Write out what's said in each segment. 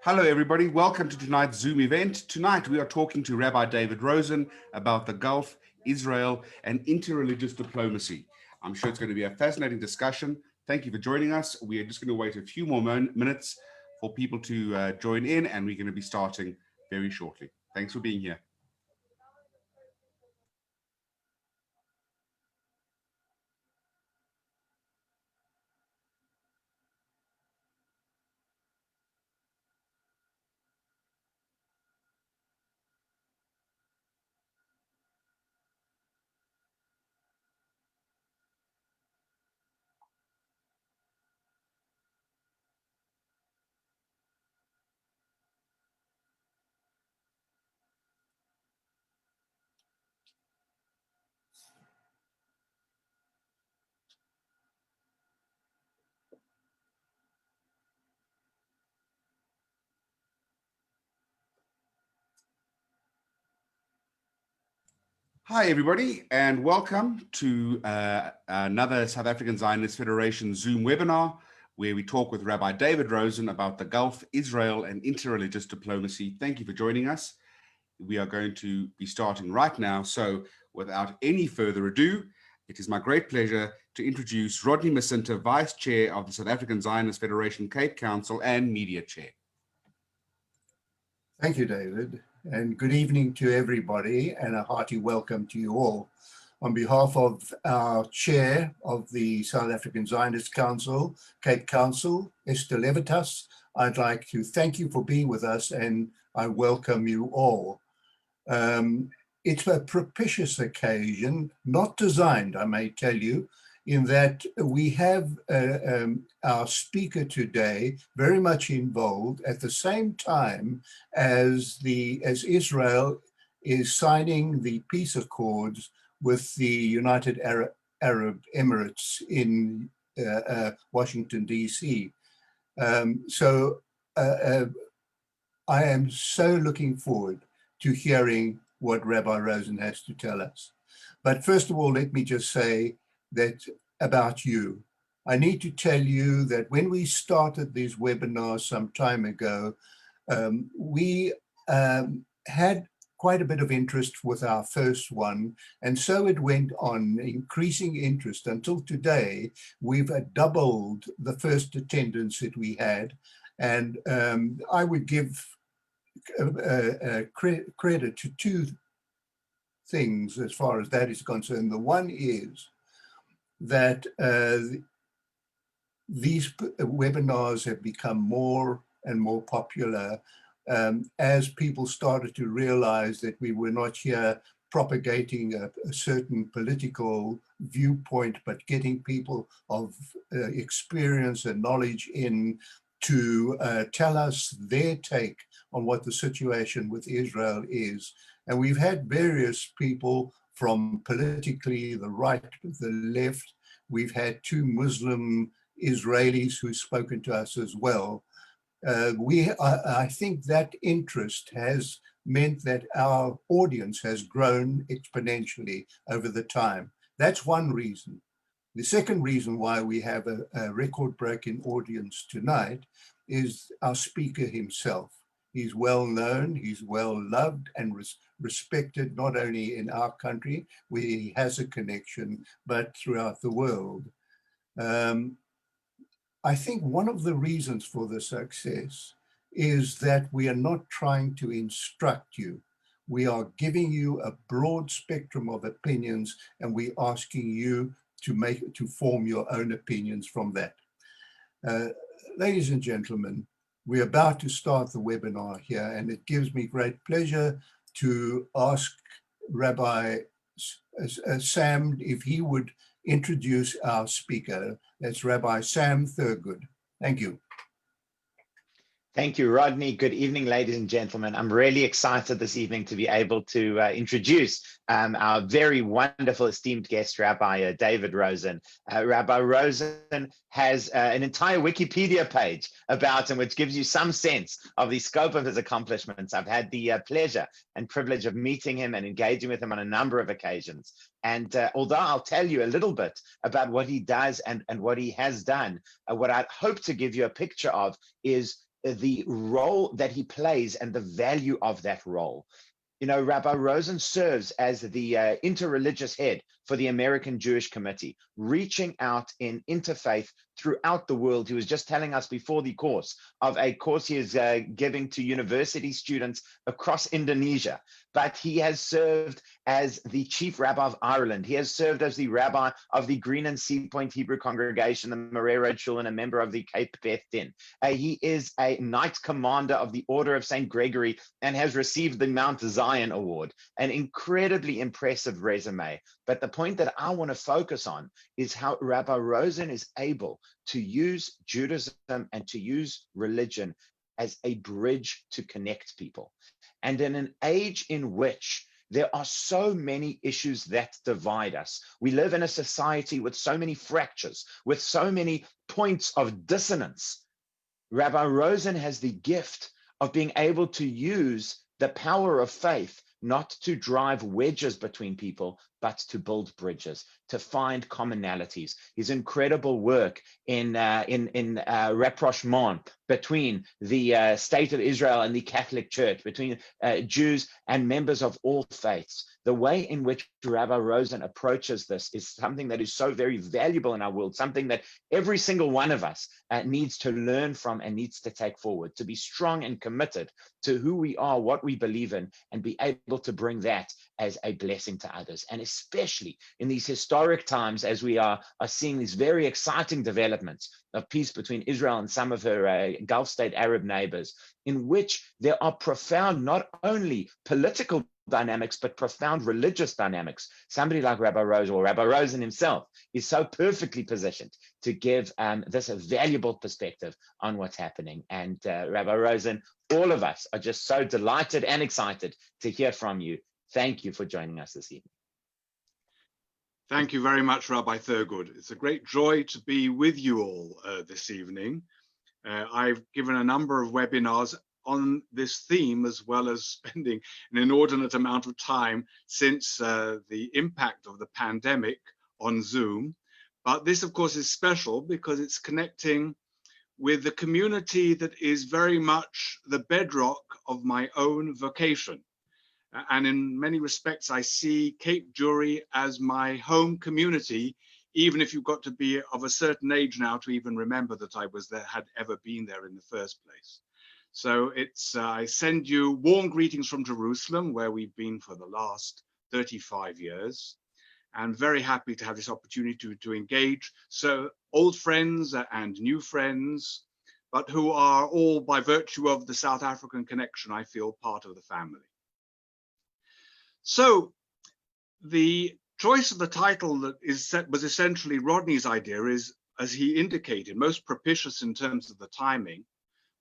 Hello, everybody. Welcome to tonight's Zoom event. Tonight, we are talking to Rabbi David Rosen about the Gulf, Israel, and interreligious diplomacy. I'm sure it's going to be a fascinating discussion. Thank you for joining us. We are just going to wait a few more minutes for people to join in, and we're going to be starting very shortly. Thanks for being here. Hi, everybody, and welcome to another South African Zionist Federation Zoom webinar, where we talk with Rabbi David Rosen about the Gulf, Israel, and interreligious diplomacy. Thank you for joining us. We are going to be starting right now. So without any further ado, it is my great pleasure to introduce Rodney Masinta, Vice Chair of the South African Zionist Federation Cape Council and Media Chair. Thank you, David, and good evening to everybody, and a hearty welcome to you all. On behalf of our Chair of the South African Zionist Council, Cape Council, Esther Levitas, I'd like to thank you for being with us, and I welcome you all. It's a propitious occasion, not designed, I may tell you, in that we have our speaker today very much involved at the same time as Israel is signing the peace accords with the United Arab Emirates in Washington, D.C. So I am so looking forward to hearing what Rabbi Rosen has to tell us. But first of all, let me just say that about you. I need to tell you that when we started these webinars some time ago, we had quite a bit of interest with our first one. And so it went on, increasing interest until today. We've doubled the first attendance that we had. And I would give credit to two things as far as that is concerned. The one is that these webinars have become more and more popular as people started to realize that we were not here propagating a certain political viewpoint, but getting people of experience and knowledge in to tell us their take on what the situation with Israel is. And we've had various people from politically the right, the left. We've had two Muslim Israelis who've spoken to us as well. I think that interest has meant that our audience has grown exponentially over the time. That's one reason. The second reason why we have a record-breaking audience tonight is our speaker himself. He's well known, he's well loved and respected, not only in our country, where he has a connection, but throughout the world. I think one of the reasons for the success is that we are not trying to instruct you. We are giving you a broad spectrum of opinions, and we're asking you to form your own opinions from that. Ladies and gentlemen, we're about to start the webinar here, and it gives me great pleasure to ask Rabbi Sam if he would introduce our speaker. That's Rabbi Sam Thurgood. Thank you. Thank you, Rodney. Good evening, ladies and gentlemen. I'm really excited this evening to be able to introduce our very wonderful, esteemed guest, Rabbi David Rosen. Rabbi Rosen has an entire Wikipedia page about him, which gives you some sense of the scope of his accomplishments. I've had the pleasure and privilege of meeting him and engaging with him on a number of occasions. And although I'll tell you a little bit about what he does and what he has done, what I hope to give you a picture of is the role that he plays and the value of that role. You know, Rabbi Rosen serves as the interreligious head for the American Jewish Committee, reaching out in interfaith throughout the world. He was just telling us before the course of a course he is giving to university students across Indonesia. But he has served as the chief rabbi of Ireland. He has served as the rabbi of the Green and Sea Point Hebrew congregation, the Murray Road Shul, and a member of the Cape Beth Din. He is a Knight Commander of the Order of St. Gregory and has received the Mount Zion Award, an incredibly impressive resume. But the point that I want to focus on is how Rabbi Rosen is able to use Judaism and to use religion as a bridge to connect people. And in an age in which there are so many issues that divide us, we live in a society with so many fractures, with so many points of dissonance. Rabbi Rosen has the gift of being able to use the power of faith not to drive wedges between people, but to build bridges, to find commonalities. His incredible work in rapprochement between the State of Israel and the Catholic Church, between Jews and members of all faiths. The way in which Rabbi Rosen approaches this is something that is so very valuable in our world, something that every single one of us needs to learn from and needs to take forward, to be strong and committed to who we are, what we believe in, and be able to bring that as a blessing to others. And especially in these historic times, as we are seeing these very exciting developments of peace between Israel and some of her Gulf state Arab neighbors, in which there are profound, not only political dynamics, but profound religious dynamics. Somebody like Rabbi Rosen, or Rabbi Rosen himself, is so perfectly positioned to give this a valuable perspective on what's happening. And Rabbi Rosen, all of us are just so delighted and excited to hear from you. Thank you for joining us this evening. Thank you very much, Rabbi Thurgood. It's a great joy to be with you all this evening. I've given a number of webinars on this theme, as well as spending an inordinate amount of time since the impact of the pandemic on Zoom. But this, of course, is special because it's connecting with the community that is very much the bedrock of my own vocation. And in many respects, I see Cape Jury as my home community, even if you've got to be of a certain age now to even remember that I was there, had ever been there in the first place. So it's, I send you warm greetings from Jerusalem, where we've been for the last 35 years, and very happy to have this opportunity to engage so old friends and new friends, but who are all, by virtue of the South African connection, I feel part of the family. So the choice of the title that is set was essentially Rodney's idea, is, as he indicated, most propitious in terms of the timing,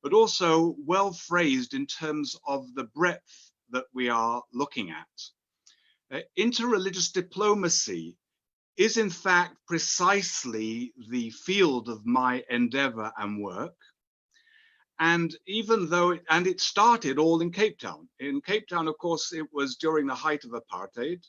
but also well phrased in terms of the breadth that we are looking at. Interreligious diplomacy is in fact precisely the field of my endeavor and work. And even though, it started all in Cape Town. In Cape Town, of course, it was during the height of apartheid,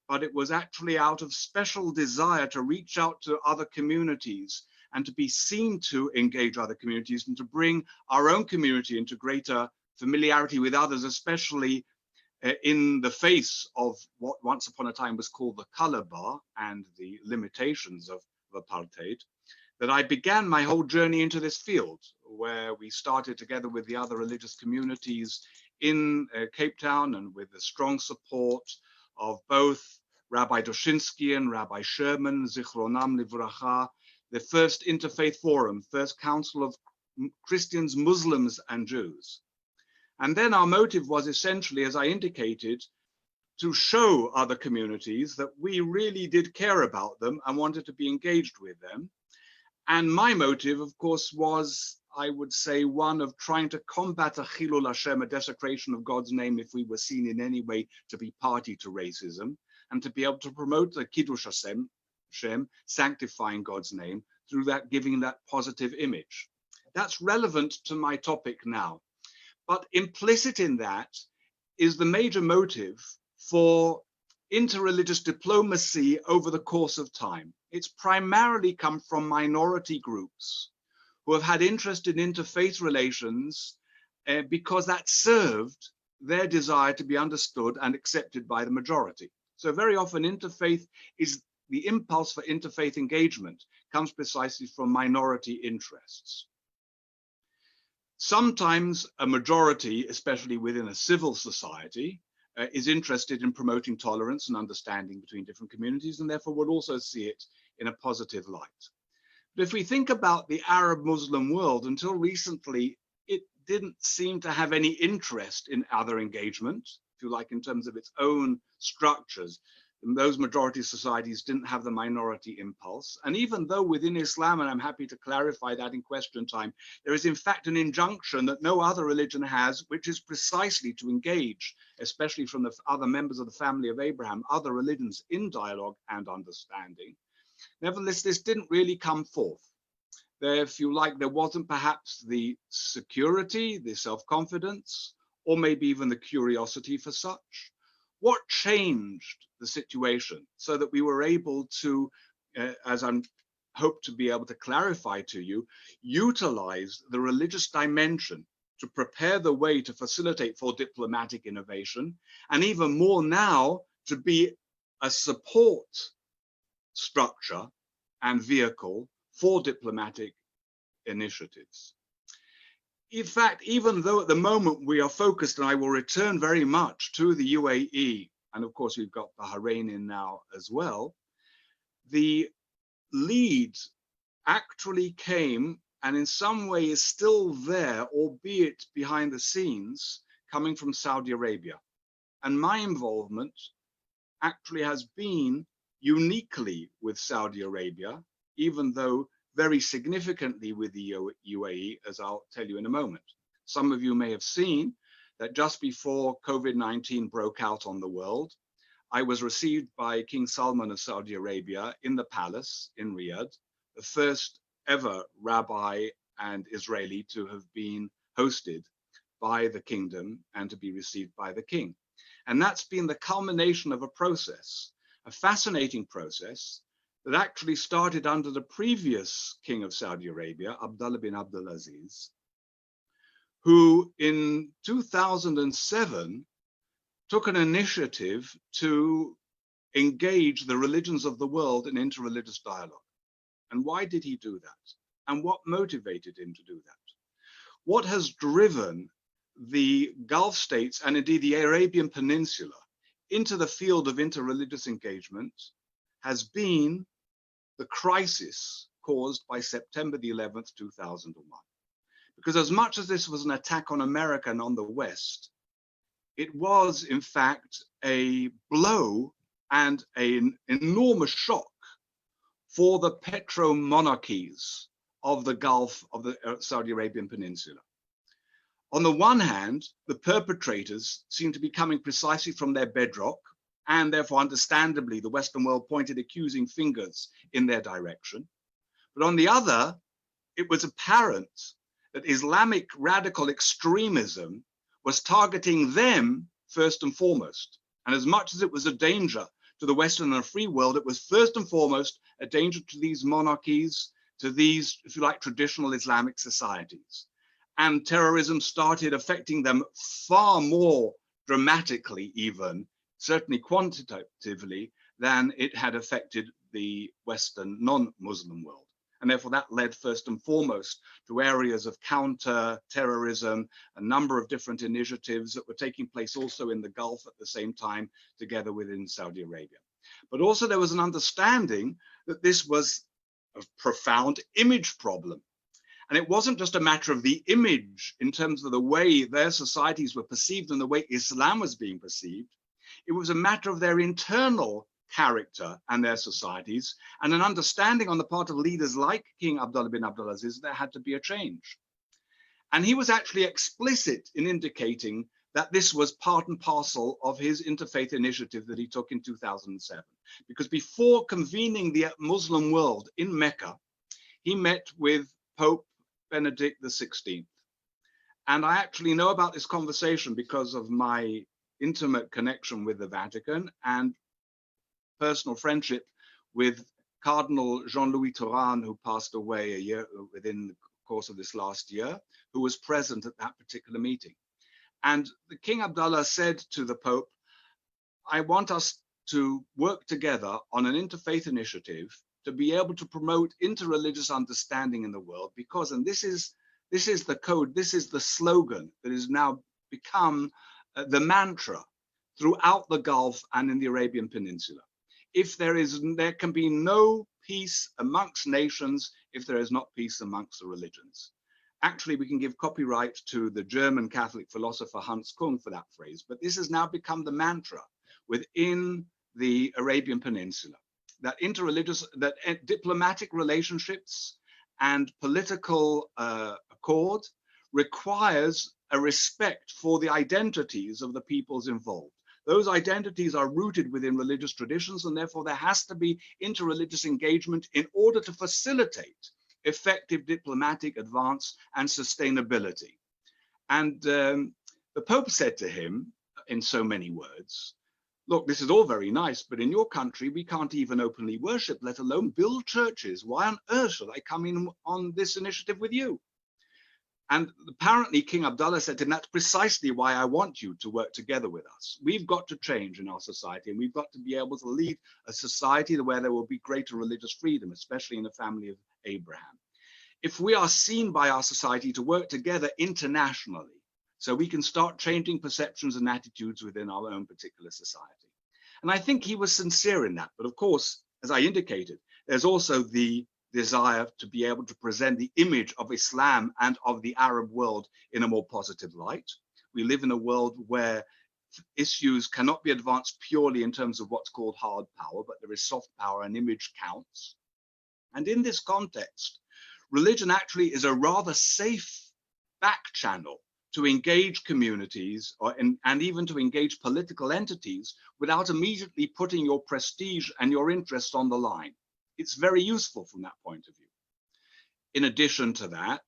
but it was actually out of special desire to reach out to other communities and to be seen to engage other communities and to bring our own community into greater familiarity with others, especially in the face of what once upon a time was called the color bar and the limitations of apartheid, that I began my whole journey into this field, where we started together with the other religious communities in Cape Town, and with the strong support of both Rabbi Doshinsky and Rabbi Sherman, Zichronam Livracha, the first Interfaith Forum, first Council of Christians, Muslims, and Jews. And then our motive was essentially, as I indicated, to show other communities that we really did care about them and wanted to be engaged with them. And my motive, of course, was, I would say, one of trying to combat a Chilul Hashem, a desecration of God's name, if we were seen in any way to be party to racism, and to be able to promote the Kiddush Hashem, sanctifying God's name, through that, giving that positive image. That's relevant to my topic now. But implicit in that is the major motive for interreligious diplomacy over the course of time. It's primarily come from minority groups who have had interest in interfaith relations because that served their desire to be understood and accepted by the majority. So very often interfaith is the impulse for interfaith engagement comes precisely from minority interests. Sometimes a majority, especially within a civil society, is interested in promoting tolerance and understanding between different communities, and therefore would also see it in a positive light. But if we think about the Arab Muslim world, until recently, it didn't seem to have any interest in other engagement, if you like, in terms of its own structures. And those majority societies didn't have the minority impulse. And even though within Islam, and I'm happy to clarify that in question time, there is in fact an injunction that no other religion has, which is precisely to engage, especially from the other members of the family of Abraham, other religions in dialogue and understanding. Nevertheless, this didn't really come forth. There, if you like, there wasn't perhaps the security, the self-confidence, or maybe even the curiosity for such. What changed the situation so that we were able to, as I hope to be able to clarify to you, utilize the religious dimension to prepare the way to facilitate for diplomatic innovation, and even more now to be a support structure and vehicle for diplomatic initiatives. In fact, even though at the moment we are focused, and I will return very much to the UAE, and of course we've got Bahrain in now as well, the lead actually came and in some way is still there, albeit behind the scenes, coming from Saudi Arabia. And my involvement actually has been uniquely with Saudi Arabia, even though very significantly with the UAE, as I'll tell you in a moment. Some of you may have seen that just before COVID-19 broke out on the world, I was received by King Salman of Saudi Arabia in the palace in Riyadh, the first ever rabbi and Israeli to have been hosted by the kingdom and to be received by the king. And that's been the culmination of a process, a fascinating process that actually started under the previous king of Saudi Arabia, Abdullah bin Abdulaziz, who in 2007 took an initiative to engage the religions of the world in interreligious dialogue. And why did he do that? And what motivated him to do that? What has driven the Gulf states and indeed the Arabian Peninsula into the field of interreligious engagement has been the crisis caused by September the 11th, 2001. Because as much as this was an attack on America and on the West, it was in fact a blow and an enormous shock for the petro-monarchies of the Gulf of the Saudi Arabian Peninsula. On the one hand, the perpetrators seem to be coming precisely from their bedrock, and therefore understandably the Western world pointed accusing fingers in their direction. But on the other, it was apparent that Islamic radical extremism was targeting them first and foremost. And as much as it was a danger to the Western and free world, it was first and foremost a danger to these monarchies, to these, if you like, traditional Islamic societies. And terrorism started affecting them far more dramatically even, certainly quantitatively, than it had affected the Western non-Muslim world. And therefore that led first and foremost to areas of counter-terrorism, a number of different initiatives that were taking place also in the Gulf at the same time, together within Saudi Arabia. But also there was an understanding that this was a profound image problem. And it wasn't just a matter of the image in terms of the way their societies were perceived and the way Islam was being perceived. It was a matter of their internal character and their societies, and an understanding on the part of leaders like King Abdullah bin Abdulaziz there had to be a change. And he was actually explicit in indicating that this was part and parcel of his interfaith initiative that he took in 2007. Because before convening the Muslim world in Mecca, he met with Pope Benedict XVI. And I actually know about this conversation because of my intimate connection with the Vatican and personal friendship with Cardinal Jean-Louis Thuram, who passed away a year within the course of this last year, who was present at that particular meeting. And the King Abdullah said to the Pope, I want us to work together on an interfaith initiative to be able to promote interreligious understanding in the world, because, and this is the code, this is the slogan that has now become the mantra throughout the Gulf and in the Arabian Peninsula. There can be no peace amongst nations if there is not peace amongst the religions. Actually, we can give copyright to the German Catholic philosopher Hans Kung for that phrase, but this has now become the mantra within the Arabian Peninsula, that diplomatic relationships and political accord requires a respect for the identities of the peoples involved. Those identities are rooted within religious traditions, and therefore there has to be interreligious engagement in order to facilitate effective diplomatic advance and sustainability. And the Pope said to him, in so many words, look, this is all very nice, but in your country, we can't even openly worship, let alone build churches. Why on earth should I come in on this initiative with you? And apparently King Abdullah said to him, that's precisely why I want you to work together with us. We've got to change in our society, and we've got to be able to lead a society where there will be greater religious freedom, especially in the family of Abraham. If we are seen by our society to work together internationally, so we can start changing perceptions and attitudes within our own particular society. And I think he was sincere in that. But of course, as I indicated, there's also the desire to be able to present the image of Islam and of the Arab world in a more positive light. We live in a world where issues cannot be advanced purely in terms of what's called hard power, but there is soft power, and image counts. And in this context, religion actually is a rather safe back channel to engage communities and even to engage political entities without immediately putting your prestige and your interests on the line. It's very useful from that point of view. In addition to that,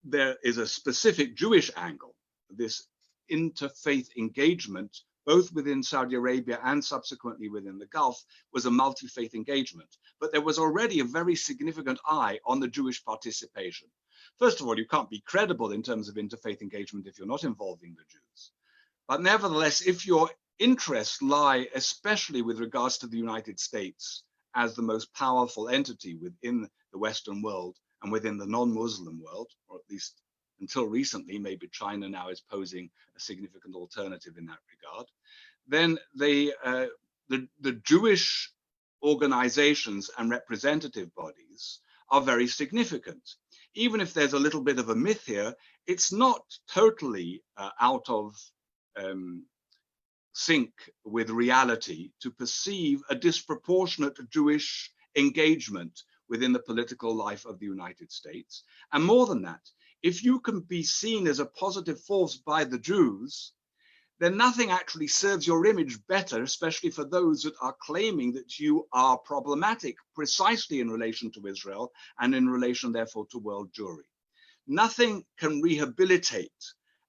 there is a specific Jewish angle. This interfaith engagement, both within Saudi Arabia and subsequently within the Gulf, was a multi-faith engagement. But there was already a very significant eye on the Jewish participation. First of all, you can't be credible in terms of interfaith engagement if you're not involving the Jews. But nevertheless, if your interests lie especially with regards to the United States as the most powerful entity within the Western world and within the non-Muslim world, or at least until recently, maybe China now is posing a significant alternative in that regard, then the Jewish organizations and representative bodies are very significant. Even if there's a little bit of a myth here, it's not totally out of sync with reality to perceive a disproportionate Jewish engagement within the political life of the United States. And more than that, if you can be seen as a positive force by the Jews, then nothing actually serves your image better, especially for those that are claiming that you are problematic precisely in relation to Israel and in relation, therefore, to world Jewry. Nothing can rehabilitate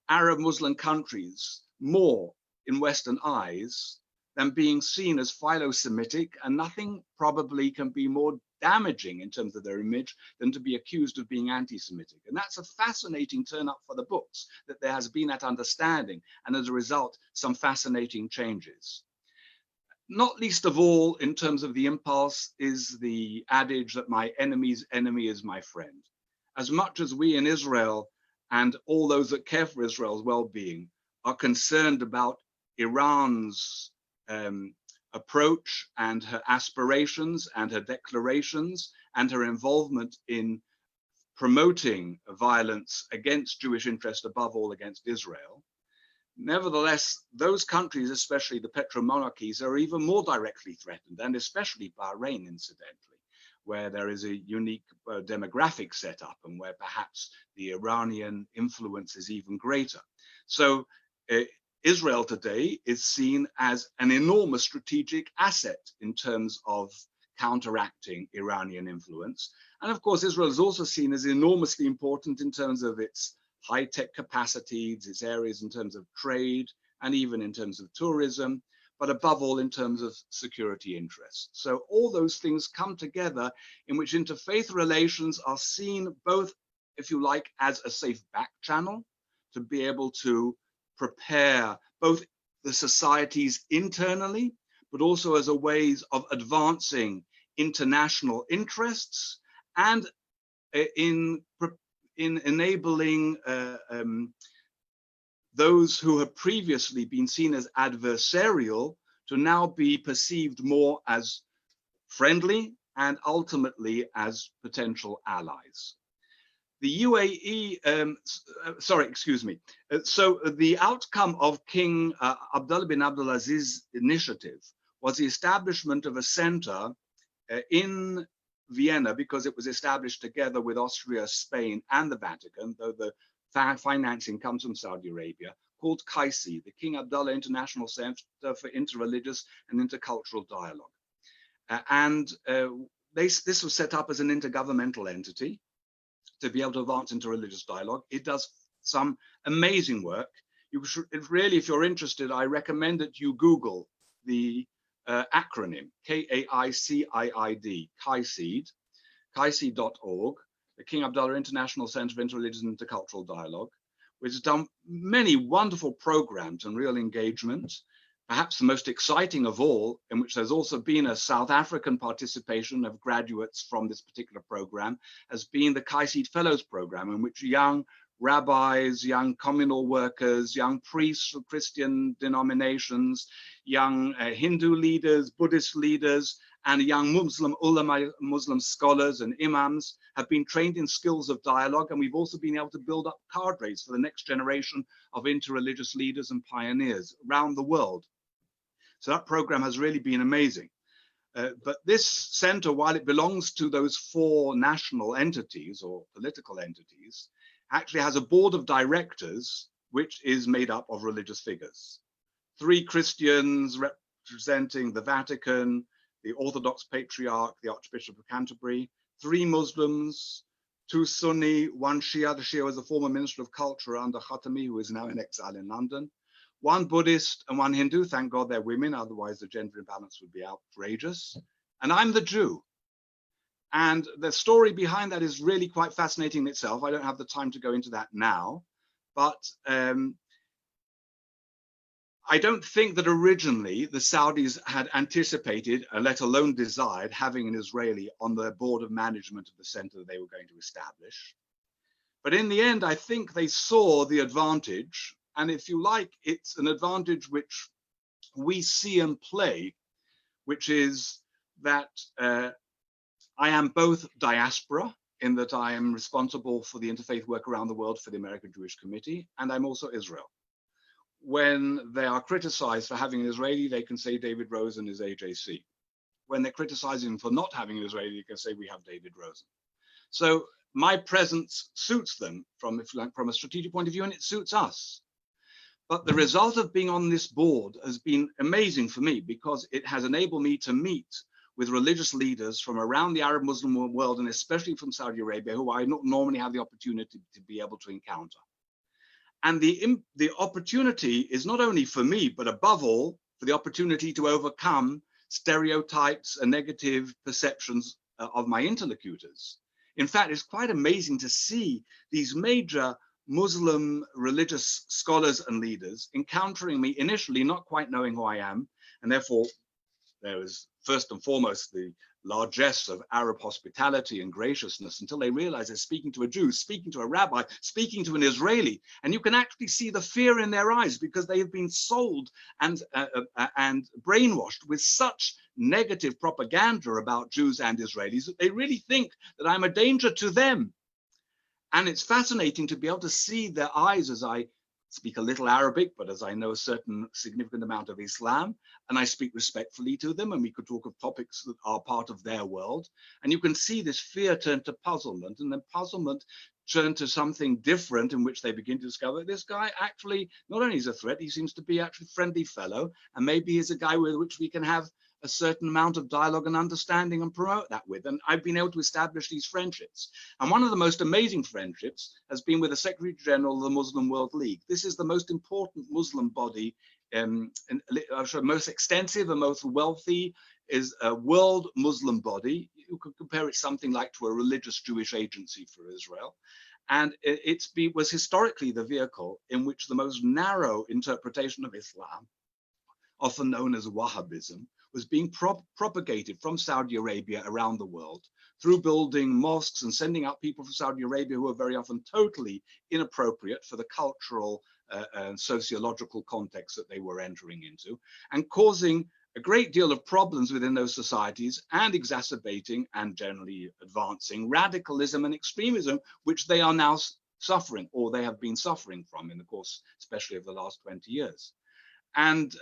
Arab Muslim countries more in Western eyes than being seen as philo-Semitic, and nothing probably can be more damaging in terms of their image than to be accused of being anti-Semitic. And that's a fascinating turn up for the books, that there has been that understanding, and as a result, some fascinating changes. Not least of all, in terms of the impulse, is the adage that my enemy's enemy is my friend. As much as we in Israel and all those that care for Israel's well-being are concerned about Iran's approach and her aspirations and her declarations and her involvement in promoting violence against Jewish interest, above all against Israel. Nevertheless, those countries, especially the petromonarchies, are even more directly threatened, and especially Bahrain, incidentally, where there is a unique demographic setup and where perhaps the Iranian influence is even greater. So Israel today is seen as an enormous strategic asset in terms of counteracting Iranian influence. And of course, Israel is also seen as enormously important in terms of its high-tech capacities, its areas in terms of trade, and even in terms of tourism, but above all in terms of security interests. So all those things come together in which interfaith relations are seen both if you like, as a safe back channel to be able to prepare both the societies internally, but also as a ways of advancing international interests and in enabling those who have previously been seen as adversarial to now be perceived more as friendly and ultimately as potential allies. The UAE, sorry, excuse me. So the outcome of King Abdullah bin Abdulaziz initiative was the establishment of a center in Vienna, because it was established together with Austria, Spain, and the Vatican, though the financing comes from Saudi Arabia, called KAISI, the King Abdullah International Center for Interreligious and Intercultural Dialogue. This was set up as an intergovernmental entity to be able to advance interreligious dialogue. It does some amazing work. You should really, if you're interested, I recommend that you Google the acronym KAICIID, KAICID, KAICID.org, the King Abdullah International Center for Interreligious and Intercultural Dialogue, which has done many wonderful programs and real engagement. Perhaps the most exciting of all, in which there's also been a South African participation of graduates from this particular program, has been the KAICID Fellows Program, in which young rabbis, young communal workers, young priests of Christian denominations, young Hindu leaders, Buddhist leaders, and young Muslim ulama, Muslim scholars and imams have been trained in skills of dialogue. And we've also been able to build up cadres for the next generation of interreligious leaders and pioneers around the world. So that program has really been amazing. But this center, while it belongs to those 4 national entities or political entities, actually has a board of directors, which is made up of religious figures. 3 Christians representing the Vatican, the Orthodox Patriarch, the Archbishop of Canterbury, 3 Muslims, 2 Sunni, 1 Shia. The Shia was the former Minister of Culture under Khatami, who is now in exile in London. 1 Buddhist and 1 Hindu. Thank God they're women, otherwise the gender imbalance would be outrageous. And I'm the Jew. And the story behind that is really quite fascinating in itself. I don't have the time to go into that now, but I don't think that originally the Saudis had anticipated, let alone desired, having an Israeli on the board of management of the center that they were going to establish. But in the end, I think they saw the advantage. And if you like, it's an advantage which we see and play, which is that I am both diaspora, in that I am responsible for the interfaith work around the world for the American Jewish Committee, and I'm also Israel. When they are criticized for having an Israeli, they can say David Rosen is AJC. When they're criticizing for not having an Israeli, they can say we have David Rosen. So my presence suits them from a strategic point of view, and it suits us. But the result of being on this board has been amazing for me, because it has enabled me to meet with religious leaders from around the Arab Muslim world, and especially from Saudi Arabia, who I not normally have the opportunity to be able to encounter. And the opportunity is not only for me, but above all, for the opportunity to overcome stereotypes and negative perceptions of my interlocutors. In fact, it's quite amazing to see these major Muslim religious scholars and leaders encountering me initially, not quite knowing who I am, and therefore there is first and foremost the largesse of Arab hospitality and graciousness, until they realize they're speaking to a Jew, speaking to a rabbi, speaking to an Israeli. And you can actually see the fear in their eyes, because they have been sold and brainwashed with such negative propaganda about Jews and Israelis that they really think that I'm a danger to them. And it's fascinating to be able to see their eyes as I speak a little Arabic, but as I know a certain significant amount of Islam, and I speak respectfully to them, and we could talk of topics that are part of their world. And you can see this fear turn to puzzlement, and then puzzlement turn to something different, in which they begin to discover this guy actually not only is a threat, he seems to be actually a friendly fellow, and maybe he's a guy with which we can have a certain amount of dialogue and understanding and promote that with. And I've been able to establish these friendships. And one of the most amazing friendships has been with the Secretary General of the Muslim World League. This is the most important Muslim body, most extensive and most wealthy, is a world Muslim body. You could compare it something like to a religious Jewish agency for Israel. And it was historically the vehicle in which the most narrow interpretation of Islam, often known as Wahhabism, was being propagated from Saudi Arabia around the world through building mosques and sending out people from Saudi Arabia who were very often totally inappropriate for the cultural and sociological context that they were entering into, and causing a great deal of problems within those societies, and exacerbating and generally advancing radicalism and extremism, which they are now suffering, or they have been suffering from in the course, especially of the last 20 years. And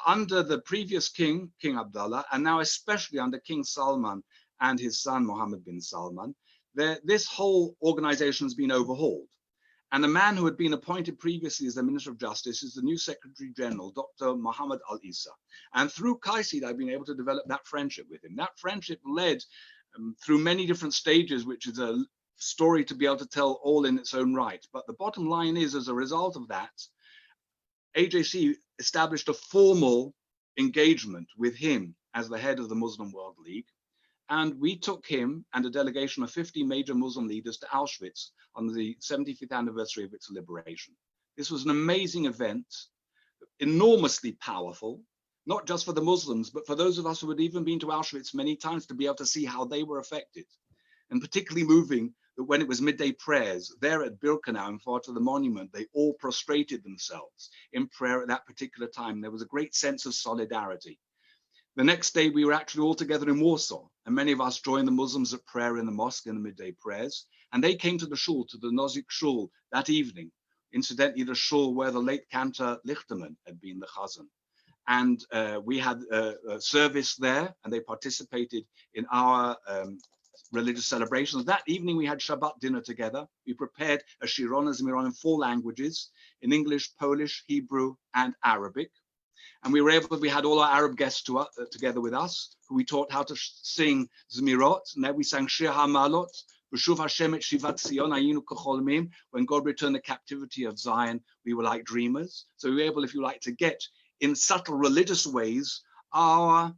under the previous king, King Abdullah, and now especially under King Salman and his son, Mohammed bin Salman, this whole organization has been overhauled. And the man who had been appointed previously as the Minister of Justice is the new Secretary General, Dr. Muhammad Al-Isa. And through Kaisid, I've been able to develop that friendship with him. That friendship led through many different stages, which is a story to be able to tell all in its own right. But the bottom line is, as a result of that, AJC established a formal engagement with him as the head of the Muslim World League. And we took him and a delegation of 50 major Muslim leaders to Auschwitz on the 75th anniversary of its liberation. This was an amazing event, enormously powerful, not just for the Muslims, but for those of us who had even been to Auschwitz many times, to be able to see how they were affected. And particularly moving that when it was midday prayers, there at Birkenau in front of the monument, they all prostrated themselves in prayer at that particular time. There was a great sense of solidarity. The next day, we were actually all together in Warsaw, and many of us joined the Muslims at prayer in the mosque in the midday prayers. And they came to the shul, to the Nozik shul that evening, incidentally, the shul where the late Cantor Lichterman had been the chazan. And we had a service there, and they participated in our religious celebrations. That evening, we had Shabbat dinner together. We prepared a Shiron Zmiron in 4 languages, in English, Polish, Hebrew, and Arabic. And we had all our Arab guests together with us, who we taught how to sing Zmirot. And then we sang Shir HaMalot, B'shuv Hashem et Shivat Zion, Ayinu K'cholmim. When God returned the captivity of Zion, we were like dreamers. So we were able, if you like, to get in subtle religious ways our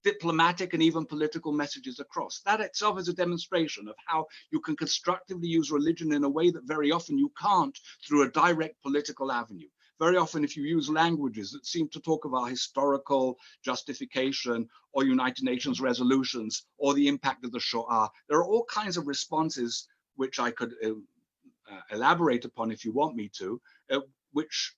diplomatic and even political messages across. That itself is a demonstration of how you can constructively use religion in a way that very often you can't through a direct political avenue. Very often, if you use languages that seem to talk about historical justification or United Nations resolutions or the impact of the Shoah, there are all kinds of responses which I could elaborate upon if you want me to, which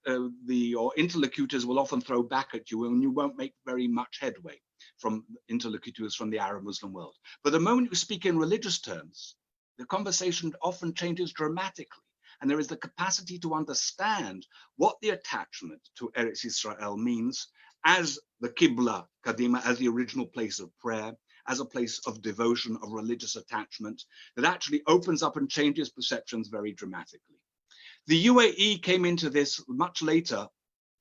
your interlocutors will often throw back at you, and you won't make very much headway from interlocutors from the Arab Muslim world. But the moment you speak in religious terms, the conversation often changes dramatically. And there is the capacity to understand what the attachment to Eretz Israel means as the Qibla Kadima, as the original place of prayer, as a place of devotion, of religious attachment, that actually opens up and changes perceptions very dramatically. The UAE came into this much later,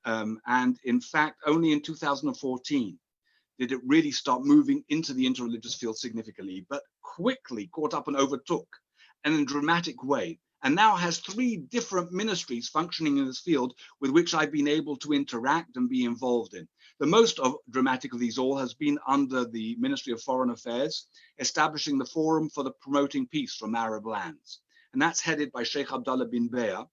and in fact, only in 2014 did it really start moving into the interreligious field significantly, but quickly caught up and overtook, and in a dramatic way, and now has 3 different ministries functioning in this field with which I've been able to interact and be involved in. The most dramatic of these all has been under the Ministry of Foreign Affairs, establishing the Forum for the Promoting Peace from Arab Lands. And that's headed by Sheikh Abdullah bin Bayer,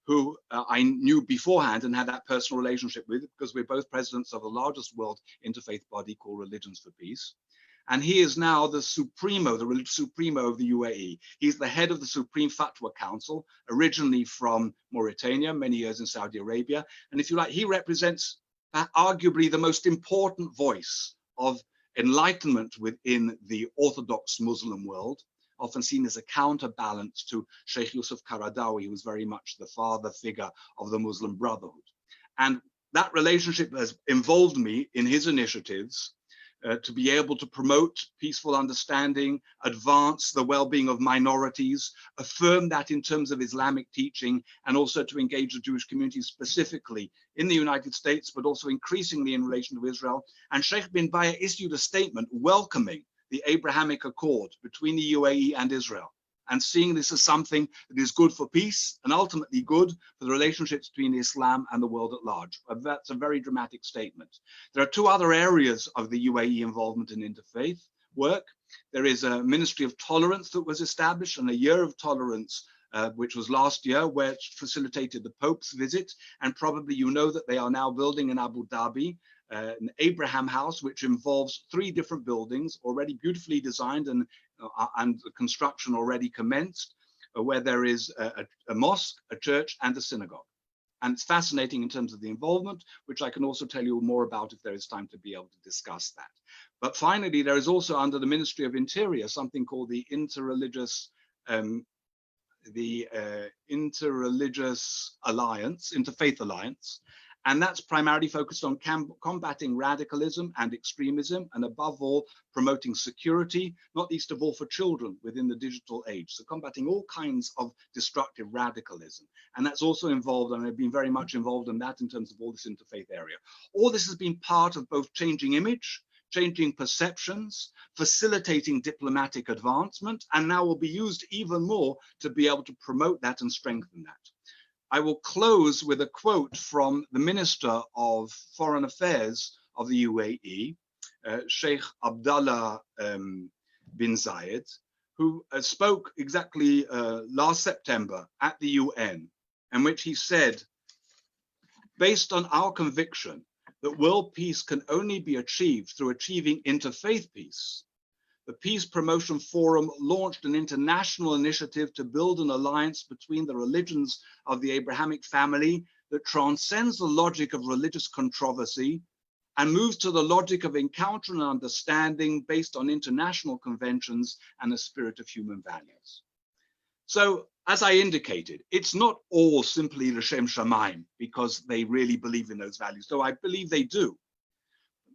who I knew beforehand and had that personal relationship with, because we're both presidents of the largest world interfaith body called Religions for Peace. And he is now the Supremo, the religious Supremo of the UAE. He's the head of the Supreme Fatwa Council, originally from Mauritania, many years in Saudi Arabia. And if you like, he represents arguably the most important voice of enlightenment within the Orthodox Muslim world, often seen as a counterbalance to Sheikh Yusuf Qaradawi, who was very much the father figure of the Muslim Brotherhood. And that relationship has involved me in his initiatives to be able to promote peaceful understanding, advance the well-being of minorities, affirm that in terms of Islamic teaching, and also to engage the Jewish community specifically in the United States, but also increasingly in relation to Israel. And Sheikh bin Bayer issued a statement welcoming the Abrahamic Accord between the UAE and Israel, and seeing this as something that is good for peace and ultimately good for the relationships between Islam and the world at large. That's a very dramatic statement. There are 2 other areas of the UAE involvement in interfaith work. There is a Ministry of Tolerance that was established, and a Year of Tolerance, which was last year, which facilitated the Pope's visit. And probably you know that they are now building in Abu Dhabi an Abraham House, which involves 3 different buildings already beautifully designed and construction already commenced, where there is a mosque, a church, and a synagogue. And it's fascinating in terms of the involvement, which I can also tell you more about if there is time to be able to discuss that. But finally, there is also under the Ministry of Interior something called the Interreligious Interfaith Alliance. And that's primarily focused on combating radicalism and extremism, and above all, promoting security, not least of all for children within the digital age. So combating all kinds of destructive radicalism. And that's also involved, and I've been very much involved in that in terms of all this interfaith area. All this has been part of both changing image, changing perceptions, facilitating diplomatic advancement, and now will be used even more to be able to promote that and strengthen that. I will close with a quote from the Minister of Foreign Affairs of the UAE, Sheikh Abdullah bin Zayed, who spoke exactly last September at the UN, in which he said, based on our conviction that world peace can only be achieved through achieving interfaith peace, the Peace Promotion Forum launched an international initiative to build an alliance between the religions of the Abrahamic family that transcends the logic of religious controversy and moves to the logic of encounter and understanding based on international conventions and the spirit of human values. So, as I indicated, it's not all simply L'Shem Shamayim because they really believe in those values, though I believe they do.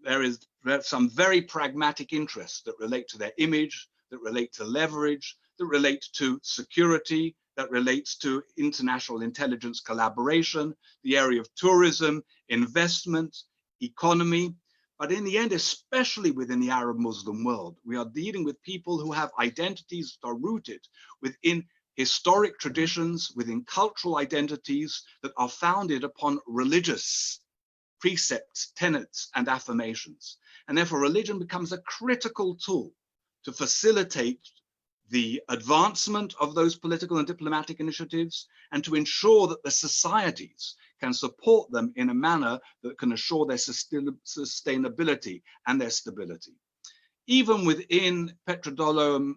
There's some very pragmatic interests that relate to their image, that relate to leverage, that relate to security, that relates to international intelligence collaboration, the area of tourism, investment, economy. But in the end, especially within the Arab Muslim world, we are dealing with people who have identities that are rooted within historic traditions, within cultural identities that are founded upon religious precepts, tenets, and affirmations. And therefore, religion becomes a critical tool to facilitate the advancement of those political and diplomatic initiatives and to ensure that the societies can support them in a manner that can assure their sustainability and their stability. Even within petromonarchies,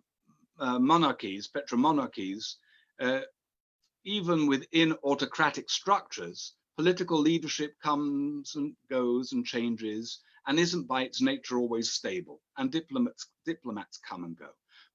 even within autocratic structures, political leadership comes and goes and changes and isn't by its nature always stable, and diplomats come and go.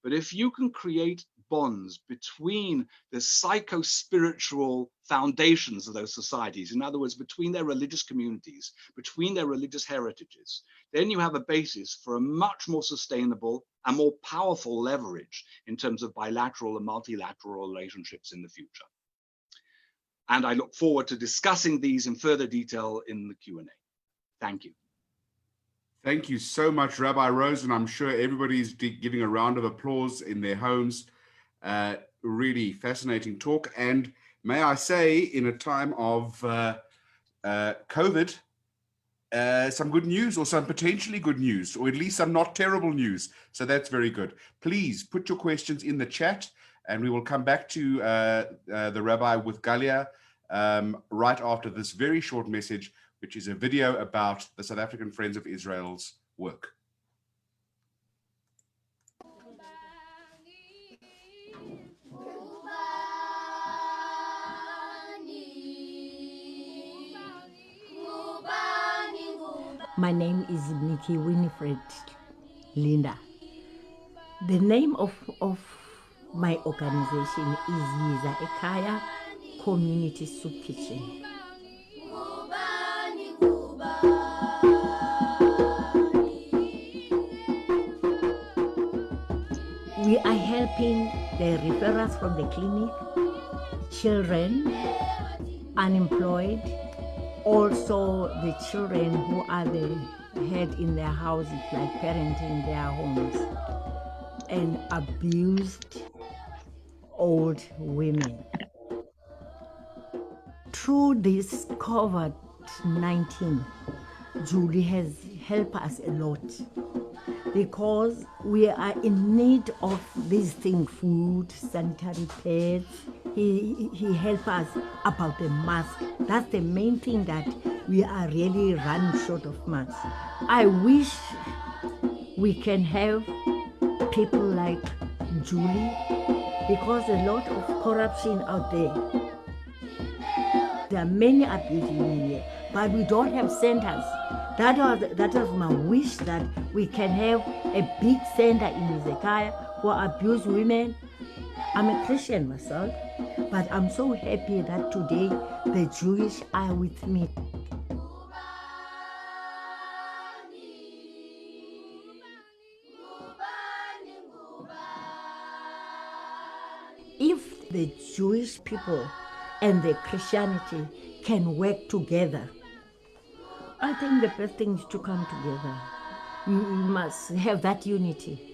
But if you can create bonds between the psycho-spiritual foundations of those societies, in other words, between their religious communities, between their religious heritages, then you have a basis for a much more sustainable and more powerful leverage in terms of bilateral and multilateral relationships in the future. And I look forward to discussing these in further detail in the Q&A. Thank you. Thank you so much, Rabbi Rosen. I'm sure everybody's giving a round of applause in their homes. Really fascinating talk. And may I say, in a time of COVID, some good news, or some potentially good news, or at least some not terrible news. So that's very good. Please put your questions in the chat, and we will come back to the Rabbi with Galia right after this very short message, which is a video about the South African Friends of Israel's work. My name is Nikki Winifred Linda. The name of my organization is Yiza Ekaya Community Soup Kitchen. We are helping the referrals from the clinic, children, unemployed, also the children who are the head in their houses, like parenting their homes, and abused old women. Through this COVID-19, Julie has helped us a lot. because we are in need of these things, food, sanitary pads. He helps us about the mask. That's the main thing, that we are really running short of masks. I wish we can have people like Julie, because a lot of corruption out there. There are many abuses in here, but we don't have centers. That was my wish, that we can have a big center in Hezekiah for abused women. I'm a Christian myself, but I'm so happy that today the Jewish are with me. If the Jewish people and the Christianity can work together, I think the best thing is to come together. You must have that unity.